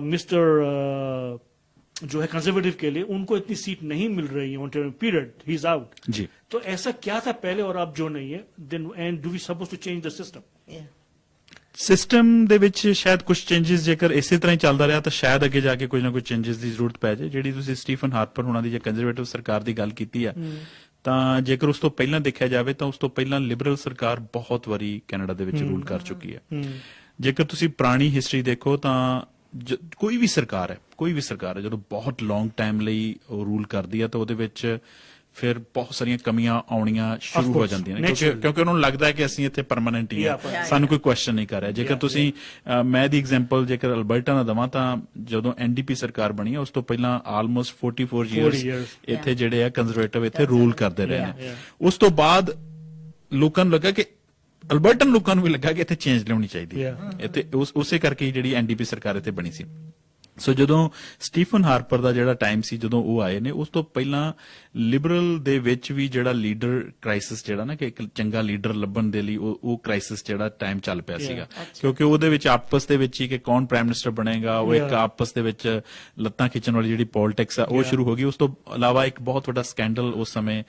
S1: mister जो है कंजर्वेटिव के लिए उनको इतनी सीट नहीं मिल रही है Ontario period, he is out.
S3: जी.
S1: तो ऐसा क्या था पहले और अब जो नहीं है, then and do we suppose to change the system?
S2: Yeah.
S3: System ਦੇ ਵਿੱਚ ਸ਼ਾਇਦ ਕੁਝ ਚੇਂजेस ਜੇਕਰ ਇਸੇ ਤਰ੍ਹਾਂ ਹੀ ਚੱਲਦਾ ਰਿਹਾ ਤਾਂ ਸ਼ਾਇਦ ਅੱਗੇ ਜਾ ਕੇ ਕੁਝ ਨਾ ਕੁਝ ਚੇਂजेस ਦੀ ਜ਼ਰੂਰਤ ਪੈ ਜਾਏ. ਜਿਹੜੀ ਤੁਸੀਂ ਸਟੀਫਨ ਹਾਰਪਰ ਹੋਣਾ ਦੀ ਜੇ ਕੰਜ਼ਰਵੇਟਿਵ ਸਰਕਾਰ ਦੀ ਗੱਲ ਕੀਤੀ ਆ, ਤਾਂ ਜੇਕਰ ਉਸ ਤੋਂ ਪਹਿਲਾਂ ਦੇਖਿਆ ਜਾਵੇ ਤਾਂ ਉਸ ਤੋਂ ਪਹਿਲਾਂ ਲਿਬਰਲ ਸਰਕਾਰ ਬਹੁਤ ਵਾਰੀ ਕੈਨੇਡਾ ਦੇ ਵਿੱਚ ਰੂਲ ਕਰ ਚੁੱਕੀ ਹੈ. ਜੇਕਰ ਤੁਸੀਂ ਪੁਰਾਣੀ ਹਿਸਟਰੀ ਦੇਖੋ ਤਾਂ ਕੋਈ ਵੀ ਸਰਕਾਰ ਹੈ ਜਦੋਂ ਬਹੁਤ ਲੌਂਗ ਟਾਈਮ ਲਈ ਉਹ ਰੂਲ ਕਰਦੀ ਹੈ ਤਾਂ ਉਹਦੇ ਵਿੱਚ ਫਿਰ ਬਹੁਤ ਸਾਰੀਆਂ ਕਮੀਆਂ ਆਉਣੀਆਂ ਸ਼ੁਰੂ ਹੋ ਜਾਂਦੀਆਂ ਨੇ, ਕਿਉਂਕਿ ਉਹਨਾਂ ਨੂੰ ਲੱਗਦਾ ਹੈ ਕਿ ਅਸੀਂ ਇੱਥੇ ਪਰਮਾਨੈਂਟ ਹੀ ਆ, ਸਾਨੂੰ ਕੋਈ ਕੁਐਸਚਨ ਨਹੀਂ ਕਰ ਰਿਹਾ. ਜੇਕਰ ਤੁਸੀਂ ਮੈਂ ਦੀ ਐਗਜ਼ਾਮਪਲ ਜੇਕਰ ਅਲਬਰਟਾ ਨਾ ਦਵਾਂ ਤਾਂ ਜਦੋਂ ਐਨਡੀਪੀ ਸਰਕਾਰ ਬਣੀ ਹੈ ਉਸ ਤੋਂ ਪਹਿਲਾਂ ਆਲਮੋਸਟ 44 ਇਅਰਸ ਇੱਥੇ ਜਿਹੜੇ ਆ ਕੰਜ਼ਰਵੇਟਿਵ ਇੱਥੇ ਰੂਲ ਕਰਦੇ ਰਹੇ ਨੇ. ਉਸ ਤੋਂ ਬਾਅਦ ਲੋਕਾਂ ਨੂੰ ਲੱਗਾ ਕਿ ਅਲਬਰਟਨ ਲੋਕਾਂ ਨੂੰ ਵੀ ਲੱਗਾ ਕਿ ਇੱਥੇ ਚੇਂਜ ਲਿਆਉਣੀ ਚਾਹੀਦੀ ਹੈ. ਇੱਥੇ ਉਸੇ ਕਰਕੇ ਹੀ ਜਿਹੜੀ ਐਨਡੀਪੀ ਸਰਕਾਰ ਇੱਥੇ ਬਣੀ ਸੀ. ਸੋ ਜਦੋਂ ਸਟੀਫਨ ਹਾਰਪਰ ਦਾ ਜਿਹੜਾ ਟਾਈਮ ਸੀ ਜਦੋਂ ਉਹ ਆਏ ਨੇ, ਉਸ ਤੋਂ ਪਹਿਲਾਂ ਲਿਬਰਲ ਦੇ ਵਿੱਚ ਵੀ ਜਿਹੜਾ ਲੀਡਰ ਕ੍ਰਾਈਸਿਸ ਜਿਹੜਾ ਨਾ ਕਿ ਇੱਕ ਚੰਗਾ ਲੀਡਰ ਲੱਭਣ ਦੇ ਲਈ ਉਹ ਕ੍ਰਾਈਸਿਸ ਜਿਹੜਾ ਟਾਈਮ ਚੱਲ ਪਿਆ ਸੀਗਾ, ਕਿਉਂਕਿ ਉਹਦੇ ਵਿੱਚ ਆਪਸ ਦੇ ਵਿੱਚ ਹੀ ਕਿ ਕੌਣ ਪ੍ਰਾਈਮ ਮਿਨਿਸਟਰ ਬਣੇਗਾ, ਉਹ ਇੱਕ ਆਪਸ ਦੇ ਵਿੱਚ ਲੱਤਾਂ ਖਿੱਚਣ ਵਾਲੀ ਜਿਹੜੀ ਪੋਲਿਟਿਕਸ ਆ ਉਹ ਸ਼ੁਰੂ ਹੋ ਗਈ. ਉਸ ਤੋਂ ਇਲਾਵਾ ਇੱਕ ਬਹੁਤ ਵੱਡਾ ਸਕੈਂਡਲ ਉਸ ਸਮੇਂ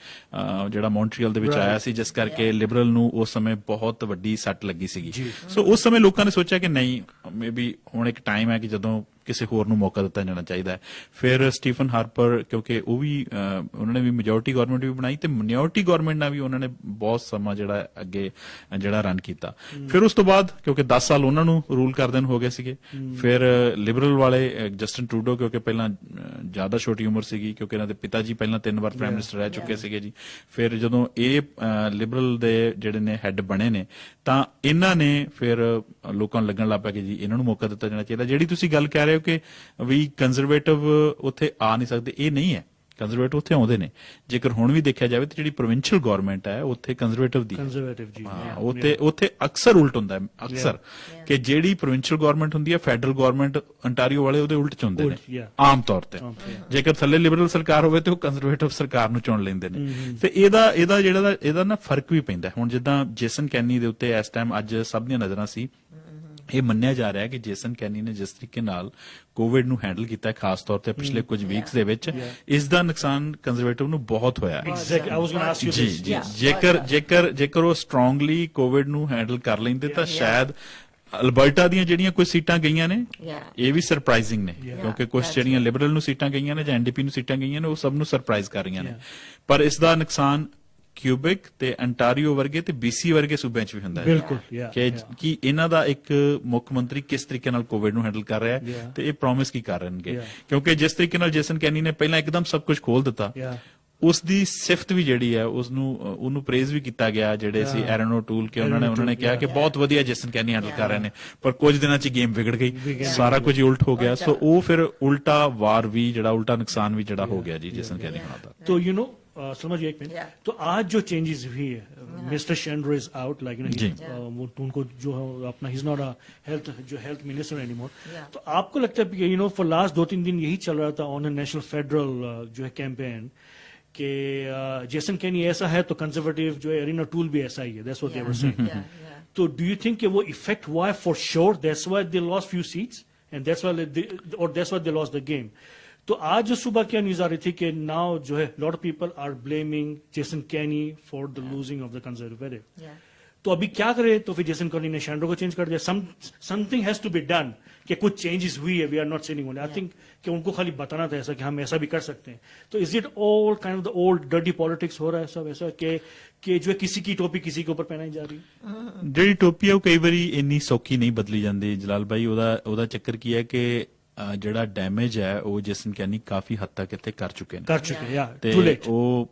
S3: ਜਿਹੜਾ ਮੌਂਟਰੀਅਲ ਦੇ ਵਿੱਚ ਆਇਆ ਸੀ, ਜਿਸ ਕਰਕੇ ਲਿਬਰਲ ਨੂੰ ਉਸ ਸਮੇਂ ਬਹੁਤ ਵੱਡੀ ਸੱਟ ਲੱਗੀ ਸੀਗੀ. ਸੋ ਉਸ ਸਮੇਂ ਲੋਕਾਂ ਨੇ ਸੋਚਿਆ ਕਿ ਨਹੀਂ, ਮੇਬੀ ਹੁਣ ਇੱਕ ਟਾਈਮ ਹੈ ਕਿ ਜਦੋਂ ਕਿਸੇ ਹੋਰ ਨੂੰ ਮੌਕਾ ਦਿੱਤਾ ਜਾਣਾ ਚਾਹੀਦਾ ਹੈ. ਫਿਰ ਸਟੀਫਨ ਹਾਰਪਰ, ਕਿਉਂਕਿ ਉਹ ਵੀ ਉਹਨਾਂ ਨੇ ਵੀ ਮੈਜੋਰਟੀ ਗਵਰਨਮੈਂਟ ਵੀ ਬਣਾਈ ਤੇ ਮਿਨੋਰਿਟੀ ਗਵਰਨਮੈਂਟ ਨਾਲ ਵੀ ਉਹਨਾਂ ਨੇ ਬਹੁਤ ਸਮਾਂ ਜਿਹੜਾ ਅੱਗੇ ਜਿਹੜਾ ਰਨ ਕੀਤਾ. ਫਿਰ ਉਸ ਤੋਂ ਬਾਅਦ ਕਿਉਂਕਿ 10 ਸਾਲ ਉਹਨਾਂ ਨੂੰ ਰੂਲ ਕਰਦੇ ਨੂੰ ਹੋ ਗਏ ਸੀਗੇ, ਫਿਰ ਲਿਬਰਲ ਵਾਲੇ ਜਸਟਿਨ ਟਰੂਡੋ, ਕਿਉਂਕਿ ਪਹਿਲਾਂ ਜ਼ਿਆਦਾ ਛੋਟੀ ਉਮਰ ਸੀਗੀ, ਕਿਉਂਕਿ ਇਹਨਾਂ ਦੇ ਪਿਤਾ ਜੀ ਪਹਿਲਾਂ 3 ਵਾਰ ਪ੍ਰਾਈਮ ਮਿਨਿਸਟਰ ਰਹਿ ਚੁੱਕੇ ਸੀਗੇ ਜੀ. ਫਿਰ ਜਦੋਂ ਇਹ ਲਿਬਰਲ ਦੇ ਜਿਹੜੇ ਨੇ ਹੈੱਡ ਬਣੇ ਨੇ ਤਾਂ ਇਹਨਾਂ ਨੇ ਫਿਰ ਲੋਕਾਂ ਨੂੰ ਲੱਗਣ ਲੱਗ ਪਿਆ ਕਿ ਜੀ ਇਹਨਾਂ ਨੂੰ ਮੌਕਾ ਦਿੱਤਾ ਜਾਣਾ ਚਾਹੀਦਾ. ਜਿਹੜੀ ਤੁਸੀਂ ਗੱਲ ਕਹਿ ਰਹੇ ਹੋ ਕਿ ਵੀ ਕੰਜ਼ਰਵੇਟਿਵ ਉੱਥੇ ਆ ਨਹੀਂ ਸਕਦੇ, ਇਹ ਨਹੀਂ ਹੈ. ਕੰਜ਼ਰਵੇਟਿਵ ਉੱਥੇ ਆਉਂਦੇ ਨੇ. ਜੇਕਰ ਹੁਣ ਵੀ ਦੇਖਿਆ ਜਾਵੇ ਤਾਂ ਜਿਹੜੀ ਪ੍ਰੋਵਿੰਸ਼ੀਅਲ ਗਵਰਨਮੈਂਟ ਹੈ ਉੱਥੇ ਕੰਜ਼ਰਵੇਟਿਵ ਦੀ ਉੱਥੇ ਅਕਸਰ ਉਲਟ ਹੁੰਦਾ ਹੈ, ਅਕਸਰ ਕਿ ਜਿਹੜੀ ਪ੍ਰੋਵਿੰਸ਼ੀਅਲ ਗਵਰਨਮੈਂਟ ਹੁੰਦੀ ਹੈ, ਫੈਡਰਲ ਗਵਰਨਮੈਂਟ ontario ਵਾਲੇ ਉਹਦੇ ਉਲਟ ਚ ਹੁੰਦੇ ਨੇ ਆਮ ਤੌਰ ਤੇ. ਜੇਕਰ ਥੱਲੇ ਲਿਬਰਲ ਸਰਕਾਰ ਹੋਵੇ ਤੇ ਉਹ ਕੰਜ਼ਰਵੇਟਿਵ ਸਰਕਾਰ ਨੂੰ ਚੁਣ ਲੈਂਦੇ ਨੇ. ਤੇ ਇਹਦਾ ਨਾ ਫਰਕ ਵੀ ਪੈਂਦਾ. ਹੁਣ ਜਿੱਦਾਂ ਜੇਸਨ ਕੈਨੀ ਦੇ ਉੱਤੇ ਇਸ ਟਾਈਮ ਅੱਜ ਸਭ ਦੀਆਂ ਨਜ਼ਰਾਂ ਸੀ, ਇਹ ਮੰਨਿਆ ਜਾ ਰਿਹਾ ਕਿ ਜੇਸਨ ਕੈਨੀ ਨੇ ਜਿਸ ਤਰੀਕੇ ਨਾਲ ਕੋਵਿਡ ਨੂੰ ਹੈਂਡਲ ਕੀਤਾ, ਖਾਸ ਤੌਰ ਤੇ ਪਿਛਲੇ ਕੁਝ ਵੀਕਸ ਦੇ ਵਿੱਚ, ਇਸ ਦਾ ਨੁਕਸਾਨ ਕੰਜ਼ਰਵੇਟਿਵ ਨੂੰ ਬਹੁਤ ਹੋਇਆ ਹੈ. ਜੇਕਰ ਉਹ ਸਟਰੋਂਗਲੀ ਕੋਵਿਡ ਨੂੰ ਹੈਂਡਲ ਕਰ ਲੈਂਦੇ ਤਾਂ ਸ਼ਾਇਦ ਅਲਬਰਟਾ ਦੀਆਂ ਜਿਹੜੀਆਂ ਕੁਝ ਸੀਟਾਂ ਗਈਆਂ ਨੇ ਇਹ ਵੀ ਸਰਪ੍ਰਾਈਜ਼ਿੰਗ ਨੇ, ਕਿਉਂਕਿ ਕੁਝ ਜਿਹੜੀਆਂ ਲਿਬਰਲ ਨੂੰ ਸੀਟਾਂ ਗਈਆਂ ਨੇ ਜਾਂ ਐਨਡੀਪੀ ਨੂੰ ਸੀਟਾਂ ਗਈਆਂ ਨੇ ਉਹ ਸਭ ਨੂੰ ਸਰਪ੍ਰਾਈਜ਼ ਕਰ ਰਹੀਆਂ ਨੇ. ਪਰ ਇਸ ਦਾ ਨੁਕਸਾਨ ਕਿਊਬਿਕ ਤੇ ਅੰਟਾਰੀਓ ਵਰਗੇ ਤੇ BC ਵਰਗੇ ਸੂਬਿਆਂ 'ਚ ਵੀ ਹੁੰਦਾ ਹੈ
S1: ਬਿਲਕੁਲ, yeah,
S3: ਕਿ
S1: yeah.
S3: ਕਿ ਇਹਨਾਂ ਦਾ ਇੱਕ ਮੁੱਖ ਮੰਤਰੀ ਕਿਸ ਤਰੀਕੇ ਨਾਲ ਕੋਵਿਡ ਨੂੰ ਹੈਂਡਲ ਕਰ ਰਿਹਾ ਹੈ
S1: Yeah.
S3: ਤੇ ਇਹ ਪ੍ਰੋਮਿਸ ਕੀ ਕਰ ਰਹਨਗੇ
S1: Yeah.
S3: ਕਿਉਂਕਿ ਜਿਸ ਤਰੀਕੇ ਨਾਲ ਜੇਸਨ ਕੈਨੀ ਨੇ ਪਹਿਲਾਂ ਇੱਕਦਮ ਸਭ ਕੁਝ ਖੋਲ ਦਿੱਤਾ
S1: Yeah.
S3: ਉਸ ਦੀ ਸਿਫਤ ਵੀ ਜਿਹੜੀ ਹੈ ਉਹਨੂੰ ਪ੍ਰੇਜ਼ ਵੀ ਕੀਤਾ ਗਿਆ ਜਿਹੜੇ ਸੀ ਐਰਨ ਓਟੂਲ ਕਿ ਉਹਨਾਂ ਨੇ ਕਿਹਾ ਕਿ ਬਹੁਤ ਵਧੀਆ ਜੇਸਨ ਕੈਨੀ ਹੈਂਡਲ ਕਰ ਰਹੇ ਨੇ ਪਰ ਕੁਝ ਦਿਨਾਂ 'ਚ ਗੇਮ ਵਿਗੜ ਗਈ ਸਾਰਾ ਕੁਝ ਹੀ ਉਲਟ ਹੋ ਗਿਆ ਸੋ ਉਹ ਫਿਰ ਉਲਟਾ ਵਾਰ ਵੀ ਜਿਹੜਾ ਉਲਟਾ ਨੁਕਸਾਨ ਵੀ ਜਿਹੜਾ ਹੋ ਗਿਆ ਜੀ ਜੇਸਨ कैनी होना था
S1: तो यू नो समझ एक मिनट
S2: Yeah.
S1: तो आज जो चेंजेस हुई है मिस्टर शेंड्रो इज आउट लाइक
S3: जी।
S1: उनको जो है अपना he is not a health minister anymore
S2: Yeah.
S1: तो आपको लगता है यू नो फॉर लास्ट 2-3 दिन यही चल रहा था ऑन अ नेशनल फेडरल जो है कैंपेन कि जेसन कैनी ऐसा है तो कंजर्वेटिव जो है एरिना टूल भी ऐसा ही है that's what they were saying
S2: Yeah, yeah.
S1: तो डू यू थिंक कि वो इफेक्ट हुआ है for sure that's why they lost few seats and that's why they lost the game तो आज जो सुबह क्या न्यूज आ रही थी कि नाउ जो है lot of people are blaming Jason Kenney for the losing of the Conservative
S2: Yeah.
S1: तो अभी क्या करे तो फिर जेसन कैनी ने शैंड्रो को चेंज कर दिया something has to be done कि कुछ चेंजेस हुई है we are not saying only I think कि उनको खाली बताना था ऐसा कि हम ऐसा भी कर सकते हैं तो is it all kind of the old dirty politics हो रहा है सब ऐसा कि जो है किसी की टोपी किसी के ऊपर पहनाई जा रही है
S3: ਜਿਹੜੀ ਟੋਪੀ ਆ ਉਹ ਕਈ ਵਾਰੀ ਇੰਨੀ ਸੌਖੀ ਨਹੀਂ ਬਦਲੀ ਜਾਂਦੀ ਜਲਾਲ ਭਾਈ ਉਹਦਾ ਚੱਕਰ ਕੀ ਹੈ ਕਿ ਜਿਹੜਾ ਡੈਮੇਜ ਹੈ ਉਹ ਜੇਸਨ ਕੈਨੀ ਕਾਫੀ ਹੱਦ ਤੱਕ ਇੱਥੇ ਕਰ ਚੁੱਕੇ ਨੇ
S1: कर चुके हैं या
S3: ਤੇ
S1: टू लेट
S3: ਉਹ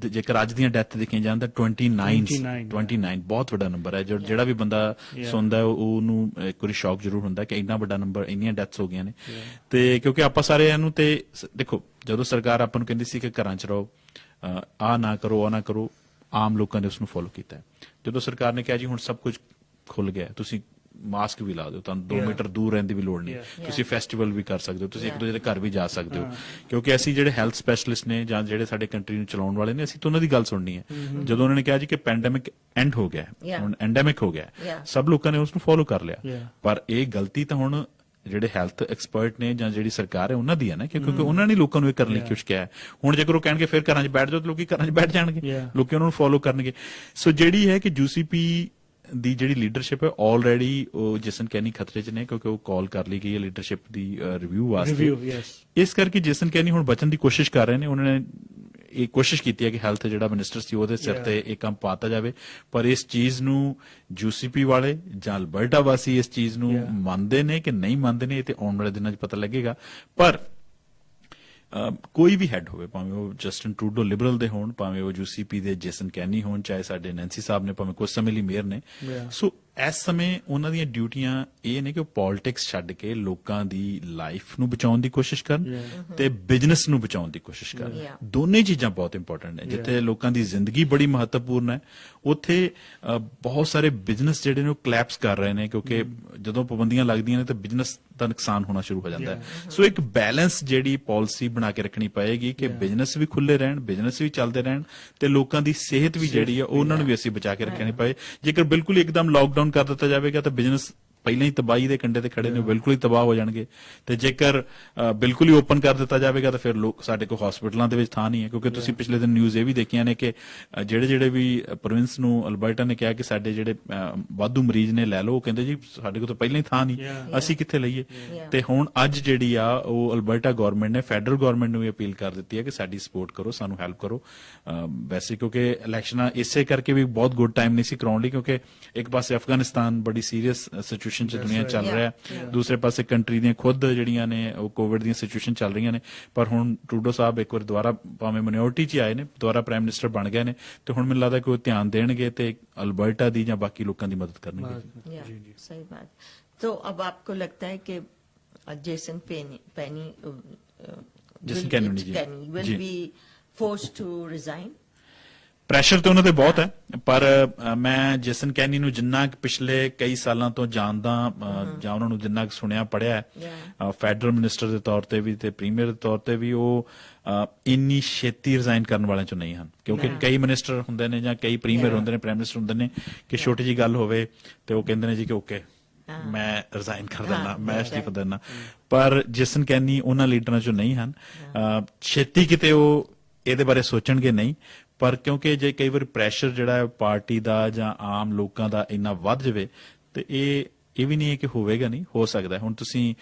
S3: ਜੇਕਰ ਅੱਜ ਦੀਆਂ ਡੈਥ ਦੇਖੀਆਂ ਜਾਣ ਤਾਂ 29 ਬਹੁਤ ਵੱਡਾ ਨੰਬਰ ਹੈ ਜਿਹੜਾ ਵੀ ਬੰਦਾ ਸੁਣਦਾ ਹੈ ਉਹਨੂੰ ਇੱਕ ਵਾਰੀ ਸ਼ੌਕ ਜ਼ਰੂਰ ਹੁੰਦਾ ਕਿ ਇੰਨਾ ਵੱਡਾ ਨੰਬਰ ਇੰਨੀਆਂ ਡੈਥਸ ਹੋ ਗਈਆਂ ਨੇ ਤੇ ਕਿਉਂਕਿ ਆਪਾਂ ਸਾਰਿਆਂ ਨੂੰ ਤੇ ਦੇਖੋ ਜਦੋਂ ਸਰਕਾਰ ਆਪਾਂ ਨੂੰ ਕਹਿੰਦੀ ਸੀ ਕਿ ਘਰਾਂ 'ਚ ਰਹੋ ਆ ਨਾ ਕਰੋ ਆ ਨਾ ਕਰੋ ਆਮ ਲੋਕਾਂ ਨੇ ਉਸ ਨੂੰ ਫੋਲੋ ਕੀਤਾ ਹੈ ਜਦੋਂ ਸਰਕਾਰ ਨੇ ਕਿਹਾ ਜੀ ਹੁਣ ਸਭ ਕੁਝ ਖੁੱਲ ਗਿਆ ਤੁਸੀਂ ਮਾਸਕ ਵੀ ਲਾ ਦਿਓ ਤੁਹਾਨੂੰ 2 ਮੀਟਰ ਦੂਰ ਰਹਿਣ ਦੀ ਵੀ ਲੋੜ ਨਹੀਂ ਤੁਸੀਂ ਫੈਸਟੀਵਲ ਵੀ ਕਰ ਸਕਦੇ ਹੋ ਤੁਸੀਂ ਇੱਕ ਦੂਜੇ ਦੇ ਘਰ ਵੀ ਜਾ ਸਕਦੇ ਹੋ ਕਿਉਂਕਿ ਅਸੀਂ ਜਿਹੜੇ ਹੈਲਥ ਸਪੈਸ਼ਲਿਸਟ ਨੇ ਜਾਂ ਜਿਹੜੇ ਸਾਡੇ ਕੰਟਰੀ ਨੂੰ ਚਲਾਉਣ ਵਾਲੇ ਨੇ ਅਸੀਂ ਤਾਂ ਉਹਨਾਂ ਦੀ ਗੱਲ ਸੁਣਨੀ ਹੈ ਜਦੋਂ ਉਹਨਾਂ ਨੇ ਕਿਹਾ ਜੀ ਕਿ ਪੈਂਡੈਮਿਕ ਐਂਡ ਹੋ ਗਿਆ ਹੁਣ ਐਂਡੈਮਿਕ ਹੋ ਗਿਆ ਸਭ ਲੋਕਾਂ ਨੇ ਉਸ ਨੂੰ ਫੋਲੋ ਕਰ ਲਿਆ ਪਰ ਇਹ ਗਲਤੀ ਤਾਂ ਹੁਣ ਜਿਹੜੇ ਹੈਲਥ ਐਕਸਪਰਟ ਨੇ ਜਾਂ ਜਿਹੜੀ ਸਰਕਾਰ ਹੈ ਉਹਨਾਂ ਦੀ ਹੈ ਨਾ ਕਿਉਂਕਿ ਉਹਨਾਂ ਨੇ ਲੋਕਾਂ ਨੂੰ ਇਹ ਕਰਨ ਲਈ ਕੁਝ ਕਿਹਾ ਹੁਣ ਜੇਕਰ ਉਹ ਕਹਿਣਗੇ ਫਿਰ ਘਰਾਂ 'ਚ ਬੈਠ ਜਾਓ ਤਾਂ ਲੋਕੀ ਘਰਾਂ 'ਚ ਬੈਠ ਜਾਣਗੇ ਲੋਕੀ ਉਹਨਾਂ ਨੂੰ ਫੋਲੋ ਕਰਨਗੇ ਸੋ ਜਿਹੜੀ ਹੈ ਕਿ ਯੂਸੀਪੀ ਦੀ ਜਿਹੜੀ ਲੀਡਰਸ਼ਿਪ ਹੈ ਆਲਰੇਡੀ ਉਹ ਜੇਸਨ ਕੈਨੀ ਖਤਰੇ 'ਚ ਨੇ ਕਿਉਂਕਿ ਉਹ ਕਾਲ ਕਰ ਲਈ ਗਈ ਹੈ ਲੀਡਰਸ਼ਿਪ ਦੀ ਰਿਵਿਊ ਵਾਸਤੇ ਇਸ ਕਰਕੇ ਜੇਸਨ ਕੈਨੀ ਹੁਣ ਬਚਣ ਦੀ ਕੋਸ਼ਿਸ਼ ਕਰ ਰਹੇ ਨੇ ਉਹਨਾਂ ਨੇ ਇਹ ਕੋਸ਼ਿਸ਼ ਕੀਤੀ ਹੈ ਕਿ ਹੈਲਥ ਜਿਹੜਾ ਮਿਨਿਸਟਰ ਸੀ ਉਹਦੇ ਸਿਰ ਤੇ ਇਹ ਕੰਮ ਪਾਤਾ ਜਾਵੇ ਪਰ ਇਸ ਚੀਜ਼ ਨੂੰ ਯੂਸੀਪੀ ਵਾਲੇ ਜਾਂ ਅਲਬਰਟਾ ਵਾਸੀ ਇਸ ਚੀਜ਼ ਨੂੰ ਮੰਨਦੇ ਨੇ ਕਿ ਨਹੀਂ ਮੰਨਦੇ ਨੇ ਇਹ ਤੇ ਆਉਣ ਵਾਲੇ ਦਿਨਾਂ 'ਚ ਪਤਾ ਲੱਗੇਗਾ ਪਰ ਕੋਈ ਵੀ ਹੈਡ ਹੋਵੇ ਭਾਵੇਂ ਉਹ ਜਸਟਿਨ ਟਰੂਡੋ ਲਿਬਰਲ ਦੇ ਹੋਣ ਭਾਵੇਂ ਉਹ ਯੂਸੀਪੀ ਦੇ ਜੇਸਨ ਕੈਨੀ ਹੋਣ ਚਾਹੇ ਸਾਡੇ ਨੈਂਸੀ ਸਾਹਿਬ ਨੇ ਭਾਵੇਂ ਕੁਝ ਸਮੇਂ ਲਈ ਮੇਅਰ ਨੇ ਸੋ ਇਸ ਸਮੇਂ ਉਹਨਾਂ ਦੀਆਂ ਡਿਊਟੀਆਂ ਇਹ ਨੇ ਕਿ ਉਹ ਪੋਲਿਟਿਕਸ ਛੱਡ ਕੇ ਲੋਕਾਂ ਦੀ ਲਾਈਫ ਨੂੰ ਬਚਾਉਣ ਦੀ ਕੋਸ਼ਿਸ਼ ਕਰਨ ਤੇ ਬਿਜ਼ਨਸ ਨੂੰ ਬਚਾਉਣ ਦੀ ਕੋਸ਼ਿਸ਼ ਕਰਨ ਦੋਨੇ ਚੀਜ਼ਾਂ ਬਹੁਤ ਇੰਪੋਰਟੈਂਟ ਨੇ ਜਿੱਥੇ ਲੋਕਾਂ ਦੀ ਜ਼ਿੰਦਗੀ ਬੜੀ ਮਹੱਤਵਪੂਰਨ ਹੈ ਉੱਥੇ ਬਹੁਤ ਸਾਰੇ ਬਿਜ਼ਨਸ ਜਿਹੜੇ ਨੇ ਉਹ ਕਲੈਪਸ ਕਰ ਰਹੇ ਨੇ ਕਿਉਂਕਿ ਜਦੋਂ ਪਾਬੰਦੀਆਂ ਲੱਗਦੀਆਂ ਨੇ ਤਾਂ ਬਿਜ਼ਨਸ ਦਾ ਨੁਕਸਾਨ ਹੋਣਾ ਸ਼ੁਰੂ ਹੋ ਜਾਂਦਾ ਹੈ ਸੋ ਇੱਕ ਬੈਲੈਂਸ ਜਿਹੜੀ ਪਾਲਿਸੀ ਬਣਾ ਕੇ ਰੱਖਣੀ ਪਏਗੀ ਕਿ ਬਿਜ਼ਨਸ ਵੀ ਖੁੱਲੇ ਰਹਿਣ ਬਿਜ਼ਨਸ ਵੀ ਚੱਲਦੇ ਰਹਿਣ ਤੇ ਲੋਕਾਂ ਦੀ ਸਿਹਤ ਵੀ ਜਿਹੜੀ ਹੈ ਉਹਨਾਂ ਨੂੰ ਵੀ ਅਸੀਂ ਬਚਾ ਕੇ ਰੱਖਣੀ ਪਏ ਜੇਕਰ ਬਿਲਕੁਲ ਇੱਕਦਮ ਲਾਕਡਾਊਨ ਕਰ ਦਿੱਤਾ ਜਾਵੇਗਾ ਤਾਂ ਬਿਜ਼ਨਸ ਪਹਿਲਾਂ ਹੀ ਤਬਾਹੀ ਦੇ ਕੰਢੇ ਤੇ ਖੜੇ ਨੇ ਬਿਲਕੁਲ ਹੀ ਤਬਾਹ ਹੋ ਜਾਣਗੇ ਤੇ ਜੇਕਰ ਬਿਲਕੁਲ ਹੀ ਓਪਨ ਕਰ ਦਿੱਤਾ ਜਾਵੇਗਾ ਤਾਂ ਫਿਰ ਲੋਕ ਸਾਡੇ ਕੋਲ ਹਸਪੀਟਲਾਂ ਦੇ ਵਿੱਚ ਥਾਂ ਨਹੀਂ ਹੈ ਕਿਉਂਕਿ ਤੁਸੀਂ ਪਿਛਲੇ ਦਿਨ ਨਿਊਜ਼ ਇਹ ਵੀ ਦੇਖੀਆਂ ਨੇ ਕਿ ਜਿਹੜੇ ਵੀ ਪ੍ਰੋਵਿੰਸ ਨੂੰ ਅਲਬਰਟਾ ਨੇ ਕਿਹਾ ਕਿ ਸਾਡੇ ਜਿਹੜੇ ਵਾਧੂ ਮਰੀਜ਼ ਨੇ ਲੈ ਲਓ ਉਹ ਕਹਿੰਦੇ ਜੀ ਸਾਡੇ ਕੋਲ ਤਾਂ ਪਹਿਲਾਂ ਹੀ ਥਾਂ ਨਹੀਂ ਅਸੀਂ ਕਿੱਥੇ ਲਈਏ ਤੇ ਹੁਣ ਅੱਜ ਜਿਹੜੀ ਆ ਉਹ ਅਲਬਰਟਾ ਗਵਰਨਮੈਂਟ ਨੇ ਫੈਡਰਲ ਗਵਰਨਮੈਂਟ ਨੂੰ ਵੀ ਅਪੀਲ ਕਰ ਦਿੱਤੀ ਹੈ ਕਿ ਸਾਡੀ ਸਪੋਰਟ ਕਰੋ ਸਾਨੂੰ ਹੈਲਪ ਕਰੋ ਵੈਸੇ ਕਿਉਂਕਿ ਇਲੈਕਸ਼ਨਾਂ ਇਸੇ ਕਰਕੇ ਵੀ ਬਹੁਤ ਗੁੱਡ ਟਾਈਮ ਨਹੀਂ ਸੀ ਕਰਾਉਣ ਲਈ ਕਿਉਂਕਿ ਇੱਕ ਪਾਸੇ ਅਫਗਾਨਿਸਤਾਨ ਬੜੀ ਸੀਰੀਅਸ ਸਿਚੁਏਸ਼ਨ ਚ ਦੁਨੀਆ ਚੱਲ ਰਿਹਾ ਦੂਸਰੇ ਪਾਸੇ ਕੰਟਰੀ ਦੀਆਂ ਖੁਦ ਜਿਹੜੀਆਂ ਨੇ ਉਹ ਕੋਵਿਡ ਦੀਆਂ ਸਿਚੁਏਸ਼ਨ ਚੱਲ ਰਹੀਆਂ ਨੇ ਪਰ ਹੁਣ ਟਰੂਡੋ ਸਾਹਿਬ ਇੱਕ ਵਾਰ ਦੁਬਾਰਾ ਭਾਵੇਂ ਮਿਨੋਰਿਟੀ ਚ ਆਏ ਨੇ ਦੁਬਾਰਾ ਪ੍ਰਾਈਮ ਮਿਨਿਸਟਰ ਬਣ ਗਏ ਨੇ ਤੇ ਹੁਣ ਮੈਨੂੰ ਲੱਗਦਾ ਕਿ ਉਹ ਧਿਆਨ ਦੇਣਗੇ ਤੇ ਅਲਬਰਟਾ ਦੀ ਜਾਂ ਬਾਕੀ ਲੋਕਾਂ ਦੀ ਮਦਦ ਕਰਨਗੇ
S2: सही बात तो अब आपको लगता है कि Jason Penney will be forced to resign
S3: pressure ਤੇ ਉਹਨਾਂ ਤੇ ਬਹੁਤ ਹੈ ਪਰ ਮੈਂ ਜੇਸਨ ਕੈਨੀ ਨੂੰ ਜਿੰਨਾ ਪਿਛਲੇ ਕਈ ਸਾਲਾਂ ਤੋਂ ਜਾਣਦਾ ਜਾਂ ਉਹਨਾਂ ਨੂੰ ਜਿੰਨਾ ਸੁਣਿਆ ਪੜਿਆ ਫੈਡਰਲ ਮਿਨਿਸਟਰ ਦੇ ਤੌਰ ਤੇ ਵੀ ਤੇ ਪ੍ਰੀਮੀਅਰ ਦੇ ਤੌਰ ਤੇ ਵੀ ਉਹ ਇੰਨੀ ਛੇਤੀ ਰਿਜ਼ਾਈਨ ਕਰਨ ਵਾਲਿਆਂ ਚੋਂ ਨਹੀਂ ਹਨ ਕਿਉਂਕਿ ਕਈ ਮਿਨਿਸਟਰ ਹੁੰਦੇ ਨੇ ਜਾਂ ਕਈ ਪ੍ਰੀਮੀਅਰ ਹੁੰਦੇ ਨੇ ਪ੍ਰਾਈਮ ਮਿਨਿਸਟਰ ਹੁੰਦੇ ਨੇ ਕਿ ਛੋਟੀ ਜੀ ਗੱਲ ਹੋਵੇ ਤੇ ਉਹ ਕਹਿੰਦੇ ਨੇ ਜੀ ਕਿ ਓਕੇ ਮੈਂ ਰਿਜ਼ਾਈਨ ਕਰ ਦਿੰਦਾ ਮੈਂ ਅਸਤੀਫਾ ਦਿੰਦਾ ਪਰ ਜੇਸਨ ਕੈਨੀ ਉਹਨਾਂ ਲੀਡਰਾਂ ਚੋਂ ਨਹੀਂ ਹਨ ਛੇਤੀ ਕਿਤੇ ਉਹ ਇਹਦੇ ਬਾਰੇ ਸੋਚਣਗੇ ਨਹੀਂ ਪਰ ਕਿਉਂਕਿ ਜੇ ਕਈ ਵਾਰ ਪ੍ਰੈਸ਼ਰ ਜਿਹੜਾ ਹੈ ਪਾਰਟੀ ਦਾ ਜਾਂ ਆਮ ਲੋਕਾਂ ਦਾ ਇੰਨਾ ਵੱਧ ਜਾਵੇ ਤੇ ਇਹ ਇਹ ਵੀ ਨਹੀਂ ਹੈ ਕਿ ਹੋਵੇਗਾ ਨਹੀਂ, ਹੋ ਸਕਦਾ ਹੈ। ਹੁਣ ਤੁਸੀਂ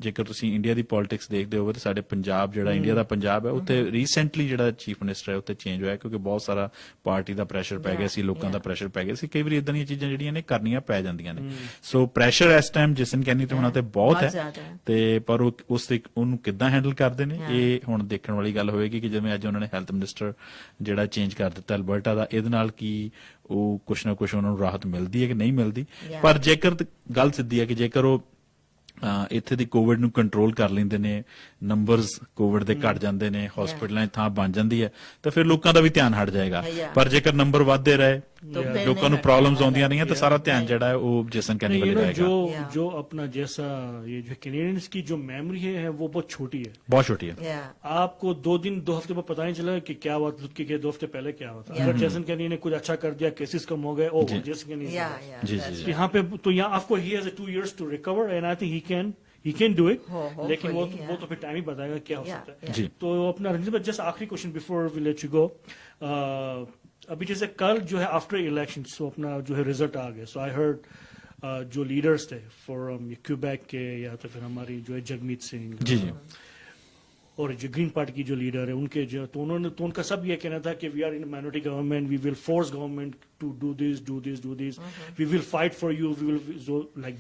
S3: ਜੇਕਰ ਤੁਸੀਂ ਇੰਡੀਆ ਦੀ ਪੋਲਿਟਿਕਸ ਦੇਖਦੇ ਹੋਵੇ ਤਾਂ ਸਾਡੇ ਪੰਜਾਬ ਜਿਹੜਾ ਇੰਡੀਆ ਦਾ ਪੰਜਾਬ ਹੈ ਉੱਥੇ ਰੀਸੈਂਟਲੀ ਜਿਹੜਾ ਚੀਫ ਮਿਨਿਸਟਰ ਹੈ ਉੱਥੇ ਚੇਂਜ ਹੋਇਆ, ਕਿਉਂਕਿ ਬਹੁਤ ਸਾਰਾ ਪਾਰਟੀ ਦਾ ਪ੍ਰੈਸ਼ਰ ਪੈ ਗਿਆ ਸੀ, ਲੋਕਾਂ ਦਾ ਪ੍ਰੈਸ਼ਰ ਪੈ ਗਿਆ ਸੀ। ਕਈ ਵਾਰੀ ਇਦਾਂ ਦੀਆਂ ਚੀਜ਼ਾਂ ਜਿਹੜੀਆਂ ਨੇ ਕਰਨੀਆਂ ਪੈ ਜਾਂਦੀਆਂ ਨੇ। ਸੋ ਪ੍ਰੈਸ਼ਰ ਇਸ ਟਾਈਮ ਜਸਨ ਕੈਨੀ ਤੇ ਹੋਣਾ ਤੇ ਬਹੁਤ ਹੈ, ਤੇ ਪਰ ਉਹਨੂੰ ਕਿੱਦਾਂ ਹੈਂਡਲ ਕਰਦੇ ਨੇ ਇਹ ਹੁਣ ਦੇਖਣ ਵਾਲੀ ਗੱਲ ਹੋਵੇਗੀ ਕਿ ਜਿਵੇਂ ਅੱਜ ਉਹਨਾਂ ਨੇ ਹੈਲਥ ਮਿਨਿਸਟਰ ਜਿਹੜਾ ਚੇਂਜ ਕਰ ਦਿੱਤਾ ਅਲਬਰਟਾ ਦਾ, ਇਹਦੇ ਨਾਲ ਕੀ ਉਹ ਕੁਛ ਨਾ ਕੁਛ ਉਹਨਾਂ ਨੂੰ ਰਾਹਤ ਮਿਲਦੀ ਹੈ ਕਿ ਨਹੀਂ ਮਿਲਦੀ। ਪਰ ਜੇਕਰ ਗੱਲ ਸਿੱਧੀ ਹੈ ਕਿ ਜੇਕਰ ਉਹ ਇੱਥੇ ਦੀ ਕੋਵਿਡ ਨੂੰ ਕੰਟਰੋਲ ਕਰ ਲੈਂਦੇ ਨੇ, ਨੰਬਰਸ ਕੋਵਿਡ ਦੇ ਘਟ ਜਾਂਦੇ ਨੇ, ਹਸਪੀਟਲਾਂ 'ਚ ਥਾਂ ਬਣ ਜਾਂਦੀ ਹੈ, ਤਾਂ ਫਿਰ ਲੋਕਾਂ ਦਾ ਵੀ ਧਿਆਨ ਹਟ ਜਾਏਗਾ। ਪਰ ਜੇਕਰ ਨੰਬਰ ਵੱਧਦੇ ਰਹੇ, ਲੋਕਾਂ ਨੂੰ ਪ੍ਰॉब्लम्स ਆਉਂਦੀਆਂ ਰਹੀਆਂ, ਤਾਂ सारा ध्यान जड़ा है वो जसन कहने वाले रहेगा।
S1: जो अपना जैसा ये जो कैनेडियंस की जो मेमोरी है वो बहुत छोटी है,
S3: बहुत छोटी है।
S1: आपको 2 दिन 2 हफ्ते में पता नहीं चला कि क्या हुआ, कि 2 हफ्ते पहले क्या हुआ था। अगर जैसन कैनी ने कुछ अच्छा कर दिया, केसेस कम हो गए, जैसन कैनी यहाँ पे तो यहाँ आपको he has 2 years to recover and I think he can do it, लेकिन वो तो फिर टाइम ही बताएगा क्या हो सकता है। तो अपना रंजीत भाई, जस्ट आखिरी question before we let you go, अभी जैसे कल जो है आफ्टर इलेक्शन सो अपना जो है रिजल्ट आ गया, सो आई हर्ड जो लीडर्स थे फॉर क्यूबेक के या तो फिर हमारी जो है जगमीत सिंह
S3: जी
S1: और जो ग्रीन पार्टी की जो लीडर है उनके जो तो उनका सब ये कहना था कि we are in minority government, we will force government to do this, we will fight for you, we will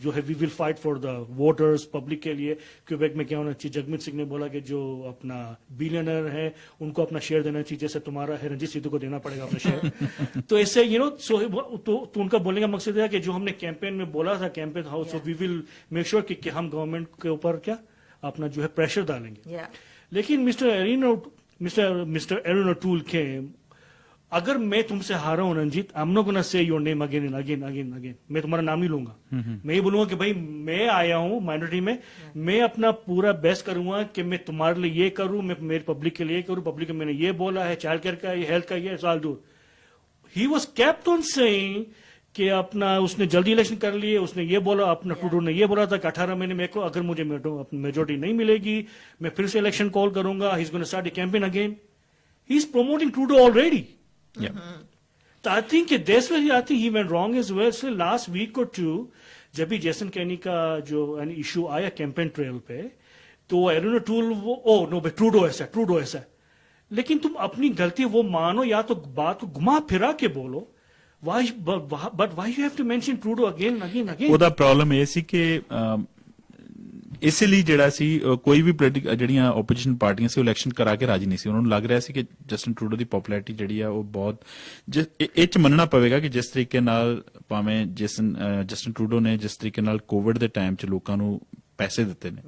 S1: जो है we will fight for the voters, public के लिए। क्यूबेक में क्या होना चाहिए, जगमीत सिंह ने बोला कि जो अपना बिलियनर है उनको अपना शेयर देना चाहिए, जैसे तुम्हारा है रंजीत सिद्धू को देना पड़ेगा अपना शेयर। तो ऐसे सो तो उनका बोलने का मकसद है कि जो हमने कैंपेन में बोला था, campaign house, so we will make sure कि हम गवर्नमेंट के ऊपर क्या अपना जो है प्रेशर डालेंगे। लेकिन मिस्टर एरिन ओटूल के, अगर मैं तुमसे हारा हूं Ranjit, I am not gonna say your name again and again again again, मैं तुम्हारा नाम नहीं लूंगा। मैं ये बोलूंगा कि भाई मैं आया हूं माइनॉरिटी में, मैं अपना पूरा बेस्ट करूंगा कि मैं तुम्हारे लिए ये करूं, मैं मेरे पब्लिक के लिए करूं, पब्लिक को मैंने ये बोला है, चाइल्ड केयर का, ये हेल्थ का, ये साल दूर। He was kept on saying कि अपना उसने जल्दी इलेक्शन कर लिए, उसने ये बोला, अपना ट्रूडो ने ये बोला था कि 18 महीने में को अगर मुझे मेजोरिटी नहीं मिलेगी मैं फिर से इलेक्शन कॉल करूंगा, he is gonna start a campaign again. He is promoting Trudeau already. तो I think this way I think he went wrong as well. So last week और 2 जब भी जैसन कैनी का जो इशू आया कैंपेन ट्रेल पे, तो एरिन ओटूल वो नो भाई ट्रूडो ऐसा, लेकिन तुम अपनी गलती वो मानो या तो बात को घुमा फिरा के बोलो। But why you have to mention Trudeau again and again and again?
S3: ਉਹਦਾ ਪ੍ਰੋਬਲਮ ਇਹ ਸੀ ਕਿ ਇਸ ਲਈ ਜਿਹੜਾ ਸੀ ਕੋਈ ਵੀ ਪੋਲੀਟੀਕਲ ਜਿਹੜੀਆਂ ਆਪੋਜੀਸ਼ਨ ਪਾਰਟੀਆਂ ਸੀ ਉਹ ਇਲੈਕਸ਼ਨ ਕਰਾ ਕੇ ਰਾਜੀ ਨਹੀਂ ਸੀ। ਉਹਨਾਂ ਨੂੰ ਲੱਗ ਰਿਹਾ ਸੀ ਕਿ ਜਸਟਨ ਟਰੂਡੋ ਦੀ ਪਪੂਲੈਰਿਟੀ ਜਿਹੜੀ ਆ ਉਹ ਬਹੁਤ ਇਹ ਚ ਮੰਨਣਾ ਪਵੇਗਾ ਕਿ ਜਿਸ ਤਰੀਕੇ ਨਾਲ ਭਾਵੇਂ ਜਸਟਨ ਟਰੂਡੋ ਨੇ ਜਿਸ ਤਰੀਕੇ ਨਾਲ ਕੋਵਿਡ ਦੇ ਟਾਈਮ ਚ ਲੋਕਾਂ ਨੂੰ ਪੈਸੇ ਦਿੱਤੇ ਨੇ,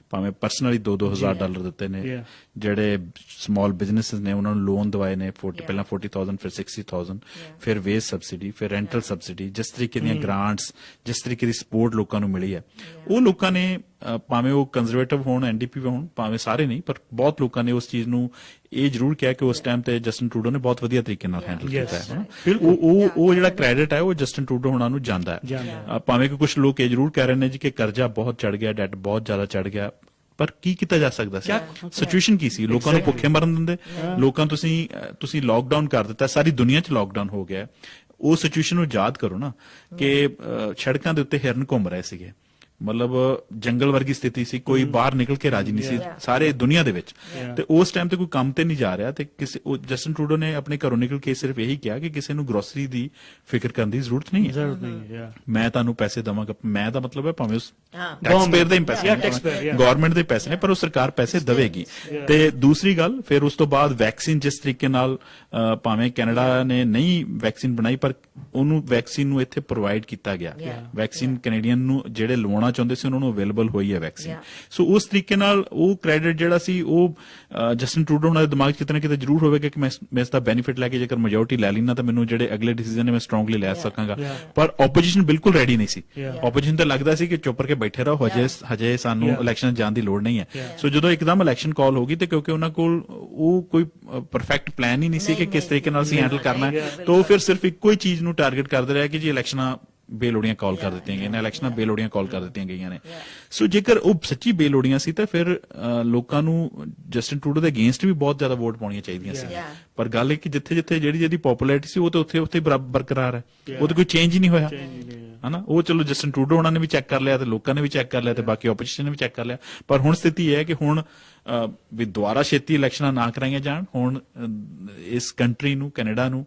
S3: ਭਾਵੇਂ ਪਰਸਨਲੀ $2,000 ਦਿੱਤੇ ਨੇ, ਜਿਹੜੇ ਸਮਾਲ ਬਿਜ਼ਨੈਸਸ ਨੇ ਉਹਨਾਂ ਨੂੰ ਲੋਨ ਦਵਾਏ ਨੇ, ਪਹਿਲਾਂ 40,000 ਫਿਰ 60,000, ਫਿਰ ਵੇਜ ਸਬਸਿਡੀ, ਫਿਰ ਰੈਂਟਲ ਸਬਸਿਡੀ, ਜਿਸ ਤਰੀਕੇ ਦੀਆਂ ਗ੍ਰਾਂਟਸ, ਜਿਸ ਤਰੀਕੇ ਦੀ ਸਪੋਰਟ ਲੋਕਾਂ ਨੂੰ ਮਿਲੀ ਹੈ, ਉਹ ਲੋਕਾਂ ਨੇ ਭਾਵੇਂ ਉਹ ਕੰਜ਼ਰਵੇਟਿਵ ਹੋਣ, ਐਨਡੀਪੀ ਹੋਣ, ਭਾਵੇਂ ਸਾਰੇ ਨਹੀਂ, ਪਰ ਬਹੁਤ ਲੋਕਾਂ ਨੇ ਉਸ ਚੀਜ਼ ਨੂੰ ਇਹ ਜ਼ਰੂਰ ਕਿਹਾ ਕਿ ਉਸ ਟਾਈਮ ਤੇ ਜਸਟਨ ਟਰੂਡੋ ਨੇ ਬਹੁਤ ਵਧੀਆ ਤਰੀਕੇ ਨਾਲ ਹੈਂਡਲ ਕੀਤਾ ਹੈ। ਉਹ ਜਿਹੜਾ ਕ੍ਰੈਡਿਟ ਹੈ ਉਹ ਜਸਟਨ ਟਰੂਡੋ ਹੋਣਾ ਨੂੰ ਜਾਂਦਾ ਹੈ। ਭਾਵੇਂ ਕਿ ਕੁਝ ਲੋਕ ਇਹ ਜ਼ਰੂਰ ਕਹਿ ਰਹੇ ਨੇ ਜੀ ਕਿ ਕਰਜ਼ਾ ਬਹੁਤ ਚੜ ਗਿਆ, ਡੈਟ ਬਹੁਤ ਜ਼ਿਆਦਾ ਚੜ ਗਿਆ, ਪਰ ਕੀ ਕੀਤਾ ਜਾ ਸਕਦਾ ਸੀ? ਸਿਚੁਏਸ਼ਨ ਕੀ ਸੀ? ਲੋਕਾਂ ਨੂੰ ਭੁੱਖੇ ਮਰਨ ਦਿੰਦੇ? ਲੋਕਾਂ ਤੁਸੀਂ ਲਾਕਡਾਊਨ ਕਰ ਦਿੱਤਾ, ਸਾਰੀ ਦੁਨੀਆ 'ਚ ਲਾਕਡਾਊਨ ਹੋ ਗਿਆ। ਉਹ ਸਿਚੁਏਸ਼ਨ ਨੂੰ ਯਾਦ ਕਰੋ ਨਾ ਕਿ ਸੜਕਾਂ ਦੇ ਉੱਤੇ ਹਿਰਨ ਘੁੰਮ ਰਹੇ ਸੀਗੇ, ਮਤਲਬ ਜੰਗਲ ਵਰਗੀ ਸਥਿਤੀ ਸੀ, ਕੋਈ ਬਾਹਰ ਨਿਕਲ ਕੇ ਰਾਜੀ ਨਹੀਂ ਸੀ ਸਾਰੇ ਦੁਨੀਆ ਦੇ ਵਿੱਚ, ਤੇ ਉਸ ਟਾਈਮ ਤੇ ਕੋਈ ਕੰਮ ਤੇ ਨਹੀਂ ਜਾ ਰਿਹਾ, ਤੇ ਜਸਟਨ ਟਰੂਡੋ ਨੇ ਆਪਣੇ ਘਰੋਂ ਨਿਕਲ ਕੇ ਸਿਰਫ ਇਹੀ ਕਿਹਾ ਕਿ ਕਿਸੇ ਨੂੰ ਗਰੋਸਰੀ ਦੀ ਫਿਕਰ ਕਰਨ ਦੀ ਜ਼ਰੂਰਤ ਨਹੀਂ ਹੈ, ਮੈਂ ਤੁਹਾਨੂੰ ਪੈਸੇ ਦੇਵਾਂਗਾ। ਮੈਂ ਦਾ ਮਤਲਬ ਹੈ ਭਾਵੇਂ ਉਸ ਟੈਕਸਪੇਅਰ ਦੇ ਪੈਸੇ, ਗਵਰਨਮੈਂਟ ਦੇ ਪੈਸੇ ਨੇ, ਪਰ ਉਹ ਸਰਕਾਰ ਪੈਸੇ ਦੇਵੇਗੀ। ਤੇ ਦੂਸਰੀ ਗੱਲ, ਫਿਰ ਉਸ ਤੋਂ ਬਾਅਦ ਵੈਕਸੀਨ ਜਿਸ ਤਰੀਕੇ ਨਾਲ ਭਾਵੇਂ ਕੈਨੇਡਾ ਨੇ ਨਹੀਂ ਵੈਕਸੀਨ ਬਣਾਈ, ਪਰ ਉਹਨੂੰ ਵੈਕਸੀਨ ਨੂੰ ਇੱਥੇ ਪ੍ਰੋਵਾਈਡ ਕੀਤਾ ਗਿਆ। ਵੈਕਸੀਨ ਕੈਨੇਡੀਅਨ ਨੂੰ ਜਿਹੜੇ ਲਵਾਉਣਾ ਚਾਹੁੰਦੇ ਸੀ ਉਹਨਾਂ ਨੂੰ ਅਵੇਲੇਬਲ ਹੋਈ ਹੈ ਵੈਕਸੀਨ। ਸੋ ਉਸ ਤਰੀਕੇ ਨਾਲ ਉਹ ਕ੍ਰੈਡਿਟ ਜਿਹੜਾ ਸੀ ਉਹ ਜਸਟਨ ਟਰੂਡੋ ਉਹਨਾਂ ਦੇ ਦਿਮਾਗ 'ਚ ਕਿਤੇ ਨਾ ਕਿਤੇ ਜ਼ਰੂਰ ਹੋਵੇਗਾ ਕਿ ਮੈਂ ਇਸ ਦਾ ਬੈਨੀਫਿਟ ਲੈ ਕੇ ਜੇਕਰ ਮੈਜੋਰਟੀ ਲੈ ਲੈਣਾ ਤਾਂ ਮੈਨੂੰ ਜਿਹੜੇ ਅਗਲੇ ਡਿਸੀਜ਼ਨ ਨੇ ਮੈਂ ਸਟਰੋਂਗਲੀ ਲੈ ਸਕਾਂਗਾ। ਪਰ ਆਪੋਜੀਸ਼ਨ ਬਿਲਕੁਲ ਰੈਡੀ ਨਹੀਂ ਸੀ। ਆਪੋਜੀਸ਼ਨ ਤਾਂ ਲੱਗਦਾ ਸੀ ਕਿ ਚੁੱਪ ਕਰਕੇ ਬੈਠੇ ਰਹੋ, ਹਜੇ ਸਾਨੂੰ ਇਲੈਕਸ਼ਨ ਜਾਣ ਦੀ ਲੋੜ ਨਹੀਂ ਹੈ। ਸੋ ਜਦੋਂ ਇੱਕਦਮ ਇਲੈਕਸ਼ਨ ਕਾਲ ਹੋ ਗਈ ਤੇ ਕਿਉਂਕਿ ਉਹਨਾਂ ਕੋਲ ਉਹ ਕੋਈ ਪਰਫੈਕਟ ਪਲਾਨ ਹੀ ਨਹੀਂ ਸੀ ਕਿ ਕਿਸ ਤਰੀਕੇ ਨਾਲ ਅਸੀਂ ਹੈਂਡਲ ਕਰਨਾ ਹੈ, ਤਾਂ ਉਹ ਫਿਰ ਸਿਰਫ ਇੱਕੋ ਹੀ ਚੀਜ਼ ਨੂੰ ਟਾਰਗੇਟ ਕਰਦੇ ਰਹੇ ਕਿ ਜੀ ਇਲੈਕਸ਼ਨਾਂ ਬੇਲੋੜੀਆਂ ਕਾਲ ਕਰ ਦਿੱਤੀਆਂ ਗਈਆਂ ਨੇ, ਇਲੈਕਸ਼ਨਾਂ ਬੇਲੋੜੀਆਂ ਕਾਲ ਕਰ ਦਿੱਤੀਆਂ ਗਈਆਂ ਨੇ। ਸੋ ਜੇਕਰ ਉਹ ਸੱਚੀ ਬੇਲੋੜੀਆਂ ਸੀ ਤਾਂ ਫਿਰ ਲੋਕਾਂ ਨੂੰ ਜਸਟਨ ਟਰੂਡੋ ਦੇ ਅਗੇਂਸਟ ਵੀ ਬਹੁਤ ਜ਼ਿਆਦਾ ਵੋਟ ਪਾਉਣੀਆਂ ਚਾਹੀਦੀਆਂ ਸੀ। ਪਰ ਗੱਲ ਇਹ ਕਿ ਜਿੱਥੇ ਜਿਹੜੀ ਜਿਹਦੀ ਪਪੂਲੈਰਿਟੀ ਸੀ ਉਹ ਤਾਂ ਉੱਥੇ ਬਰਕਰਾਰ ਹੈ, ਉਹ ਤਾਂ ਕੋਈ ਚੇਂਜ ਹੀ ਨਹੀਂ ਹੋਇਆ। ਹਨਾ, ਉਹ ਚਲੋ ਜਸਟਿਨ ਟਰੂਡੋ ਉਹਨਾਂ ਨੇ ਵੀ ਚੈੱਕ ਕਰ ਲਿਆ ਤੇ ਲੋਕਾਂ ਨੇ ਵੀ ਚੈੱਕ ਕਰ ਲਿਆ ਤੇ ਬਾਕੀ ਆਪੋਜੀਸ਼ਨ ਨੇ ਵੀ ਚੈੱਕ ਕਰ ਲਿਆ। ਪਰ ਹੁਣ ਸਥਿਤੀ ਇਹ ਹੈ ਕਿ ਹੁਣ ਵੀ ਦੁਬਾਰਾ ਛੇਤੀ ਇਲੈਕਸ਼ਨਾਂ ਨਾ ਕਰਾਈਆਂ ਜਾਣ। ਹੁਣ ਇਸ ਕੰਟਰੀ ਨੂੰ, ਕੈਨੇਡਾ ਨੂੰ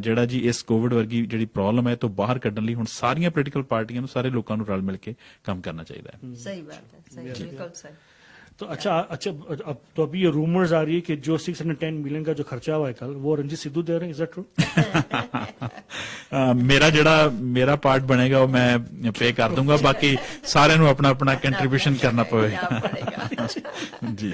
S3: ਜਿਹੜਾ ਜੀ ਇਸ ਕੋਵਿਡ ਵਰਗੀ ਜਿਹੜੀ ਪ੍ਰੋਬਲਮ ਹੈ ਤੋਂ ਬਾਹਰ ਕੱਢਣ ਲਈ ਹੁਣ ਸਾਰੀਆਂ ਪੋਲੀਟੀਕਲ ਪਾਰਟੀਆਂ ਨੂੰ, ਸਾਰੇ ਲੋਕਾਂ ਨੂੰ ਰਲ ਮਿਲ ਕੇ ਕੰਮ करना चाहिए।
S2: सही बात है, सही, बिल्कुल सही।
S1: तो अच्छा, अब तो अभी ये रूमर्स आ रही है कि जो 610 मिलियन का जो खर्चा हुआ है कल, वो रंजीत सिद्धू दे रहे हैं, इज दैट ट्रू?
S3: मेरा पार्ट बनेगा वो मैं पे कर दूंगा, बाकी सारे ਨੂੰ अपना अपना कंट्रीब्यूशन करना पवेगा जी।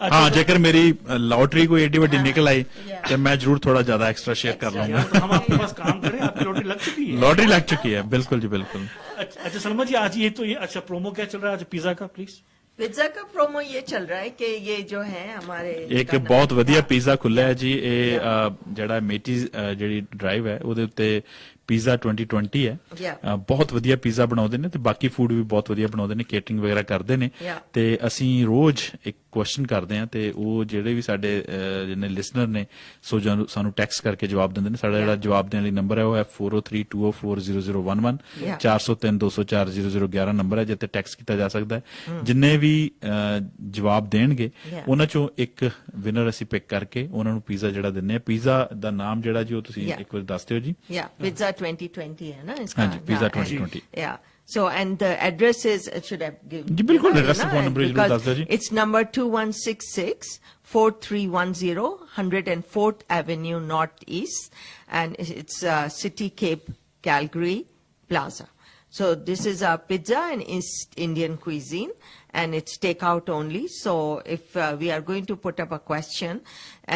S3: हाँ, जेकर मेरी लॉटरी कोई एडी वड्डी निकल आई तो मैं जरूर थोड़ा ज्यादा एक्स्ट्रा शेयर कर लूंगा।
S1: तो हम आपके पास काम करें, आपकी लॉटरी लग चुकी है?
S3: लॉटरी लग चुकी है, बिल्कुल जी बिल्कुल।
S1: अच्छा सलमा जी, आज ये अच्छा प्रोमो क्या चल रहा है आज पिज्जा का, प्लीज?
S2: पिज्जा का प्रोमो ये चल रहा है कि ये जो है हमारे
S3: ਇੱਕ ਬਹੁਤ ਵਧੀਆ ਪੀਜ਼ਾ ਖੁੱਲਿਆ ਹੈ ਜੀ। ਇਹ ਜਿਹੜਾ ਮੇਟੀ ਜਿਹੜੀ ਡਰਾਈਵ ਹੈ ਉਹਦੇ ਉੱਤੇ ਪੀਜ਼ਾ 2020 ਹੈ। ਬਹੁਤ ਵਧੀਆ ਪੀਜ਼ਾ ਬਣਾਉਂਦੇ ਨੇ ਤੇ ਬਾਕੀ ਫੂਡ ਵੀ ਬਹੁਤ ਵਧੀਆ ਬਣਾਉਂਦੇ ਨੇ, ਕੇਟਰਿੰਗ ਵਗੈਰਾ ਕਰਦੇ ਨੇ। ਤੇ ਅਸੀਂ ਰੋਜ਼ ਇੱਕ ਕੁਐਸਚਨ ਕਰਦੇ ਹਾਂ ਤੇ ਉਹ ਜਿਹੜੇ ਵੀ ਸਾਡੇ ਜਿਹਨੇ ਲਿਸਨਰ ਨੇ ਸੋ ਸਾਨੂੰ ਟੈਕਸਟ ਕਰਕੇ ਜਵਾਬ ਦਿੰਦੇ ਨੇ। ਸਾਡਾ ਜਿਹੜਾ ਜਵਾਬ ਦੇਣ ਲਈ ਨੰਬਰ ਹੈ ਉਹ ਹੈ 4032040011 4032040011 ਨੰਬਰ ਹੈ, ਜਿੱਥੇ ਟੈਕਸਟ ਕੀਤਾ ਜਾ ਸਕਦਾ ਹੈ। ਜਿੰਨੇ ਵੀ ਜਵਾਬ ਦੇਣਗੇ ਉਹਨਾਂ ਚੋਂ ਇੱਕ ਵਿਨਰ ਅਸੀਂ ਪਿਕ ਕਰਕੇ ਉਹਨਾਂ ਨੂੰ ਪੀਜ਼ਾ ਜਿਹੜਾ ਦਿੰਦੇ ਆ। ਪੀਜ਼ਾ ਦਾ ਨਾਮ ਜਿਹੜਾ ਜੀ ਉਹ ਤੁਸੀਂ ਇੱਕ ਵਾਰ ਦੱਸ ਦਿਓ ਜੀ।
S2: पिज्जा 2020 है ना इसका?
S3: हाँ जी, pizza 2020।
S2: Yeah. So, and the address is, it should have given.
S3: जी बिल्कुल, एड्रेस फोन नंबर जरूर दस दो जी।
S2: It's number 2166 4310 104th Avenue Northeast, and it's City Cape Calgary Plaza. So this is a pizza and East Indian cuisine, and it's takeout only. So if we are going to put up a question,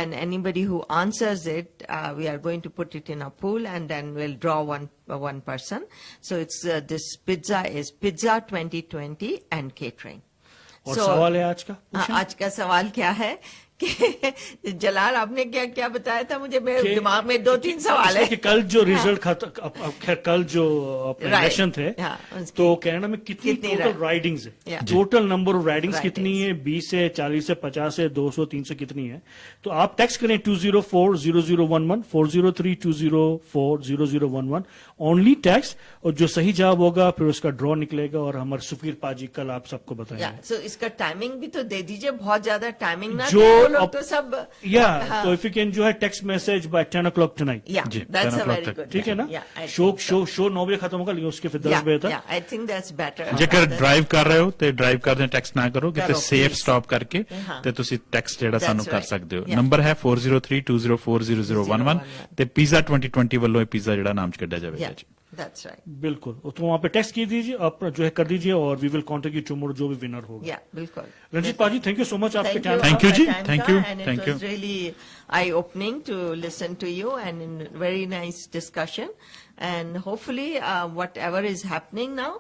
S2: and anybody who answers it, we are going to put it in a pool, and then we'll draw one person. So it's this pizza is Pizza 2020 and catering.
S1: और सवाल है आज का?
S2: आज का सवाल क्या है कि जलाल आपने क्या क्या बताया था मुझे, मेरे दिमाग में 2-3 सवाल है
S1: कि कल जो रिजल्ट खैर कल जो इलेक्शन थे तो कनाडा में कितनी टोटल राइडिंग्स है, टोटल नंबर ऑफ राइडिंग्स कितनी है, 20 से 40 से 50 से 200 300 कितनी है। तो आप टेक्स्ट करें 2040011 40320400011 ओनली टेक्स्ट, और जो सही जवाब होगा फिर उसका ड्रॉ निकलेगा और हमारे सुफीर पाजी कल आप सबको बताएंगे।
S2: सो इसका टाइमिंग भी तो दे दीजिए, बहुत ज्यादा टाइमिंग ना
S1: जो
S2: लोग तो सब
S1: तो इफ यू कैन जो है text message by 10 o'clock tonight।
S3: जी,
S2: that's
S3: 10
S2: a very
S3: o'clock
S2: good।
S1: ठीक है ना? शो 9 बजे खत्म होगा, लेकिन उसके फिर 10 बजे तक।
S2: I think that's better.
S3: ਜੇਕਰ ਡਰਾਈਵ ਕਰ ਰਹੇ ਹੋ ਤੇ ਡਰਾਈਵ ਕਰਦੇ ਟੈਕਸਟ ਨਾ ਕਰੋ, ਕਿਤੇ ਸੇਫ ਸਟਾਪ ਕਰਕੇ ਤੇ ਤੁਸੀਂ ਟੈਕਸਟ ਜਿਹੜਾ ਸਾਨੂੰ ਕਰ ਸਕਦੇ ਹੋ। ਨੰਬਰ ਹੈ 4032040011 ਤੇ ਪੀਜ਼ਾ 2020 ਵੱਲੋਂ ਇਹ ਪੀਜ਼ਾ ਜਿਹੜਾ ਨਾਮ ਚ ਕੱਢਿਆ ਜਾਵੇਗਾ ਜੀ।
S2: That's right।
S1: बिल्कुल, तो वहाँ पे टेक्स्ट की दीजिए, आप जो है कर दीजिए, और we will contact you tomorrow जो भी विनर होगा।
S2: बिल्कुल।
S1: रंजीत पाजी, थैंक यू सो मच आपके टाइम।
S3: Thank you जी, thank you,
S2: and
S3: thank
S2: it
S3: you।
S2: was really eye-opening to listen to you, and in very nice discussion, and hopefully whatever is happening now,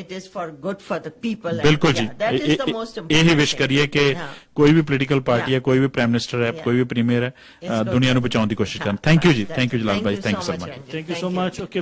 S2: it is for good for the people।
S3: बिल्कुल जी,
S2: that is the most important
S3: यही विश करिए कि कोई भी पॉलिटिकल पार्टी है, कोई भी प्राइम मिनिस्टर है, कोई भी प्रीमियर है, दुनिया को बचाने की कोशिश करें। Thank you ji, thank you Jalal भाई, thank you so much.
S1: Thank you so much. Okay,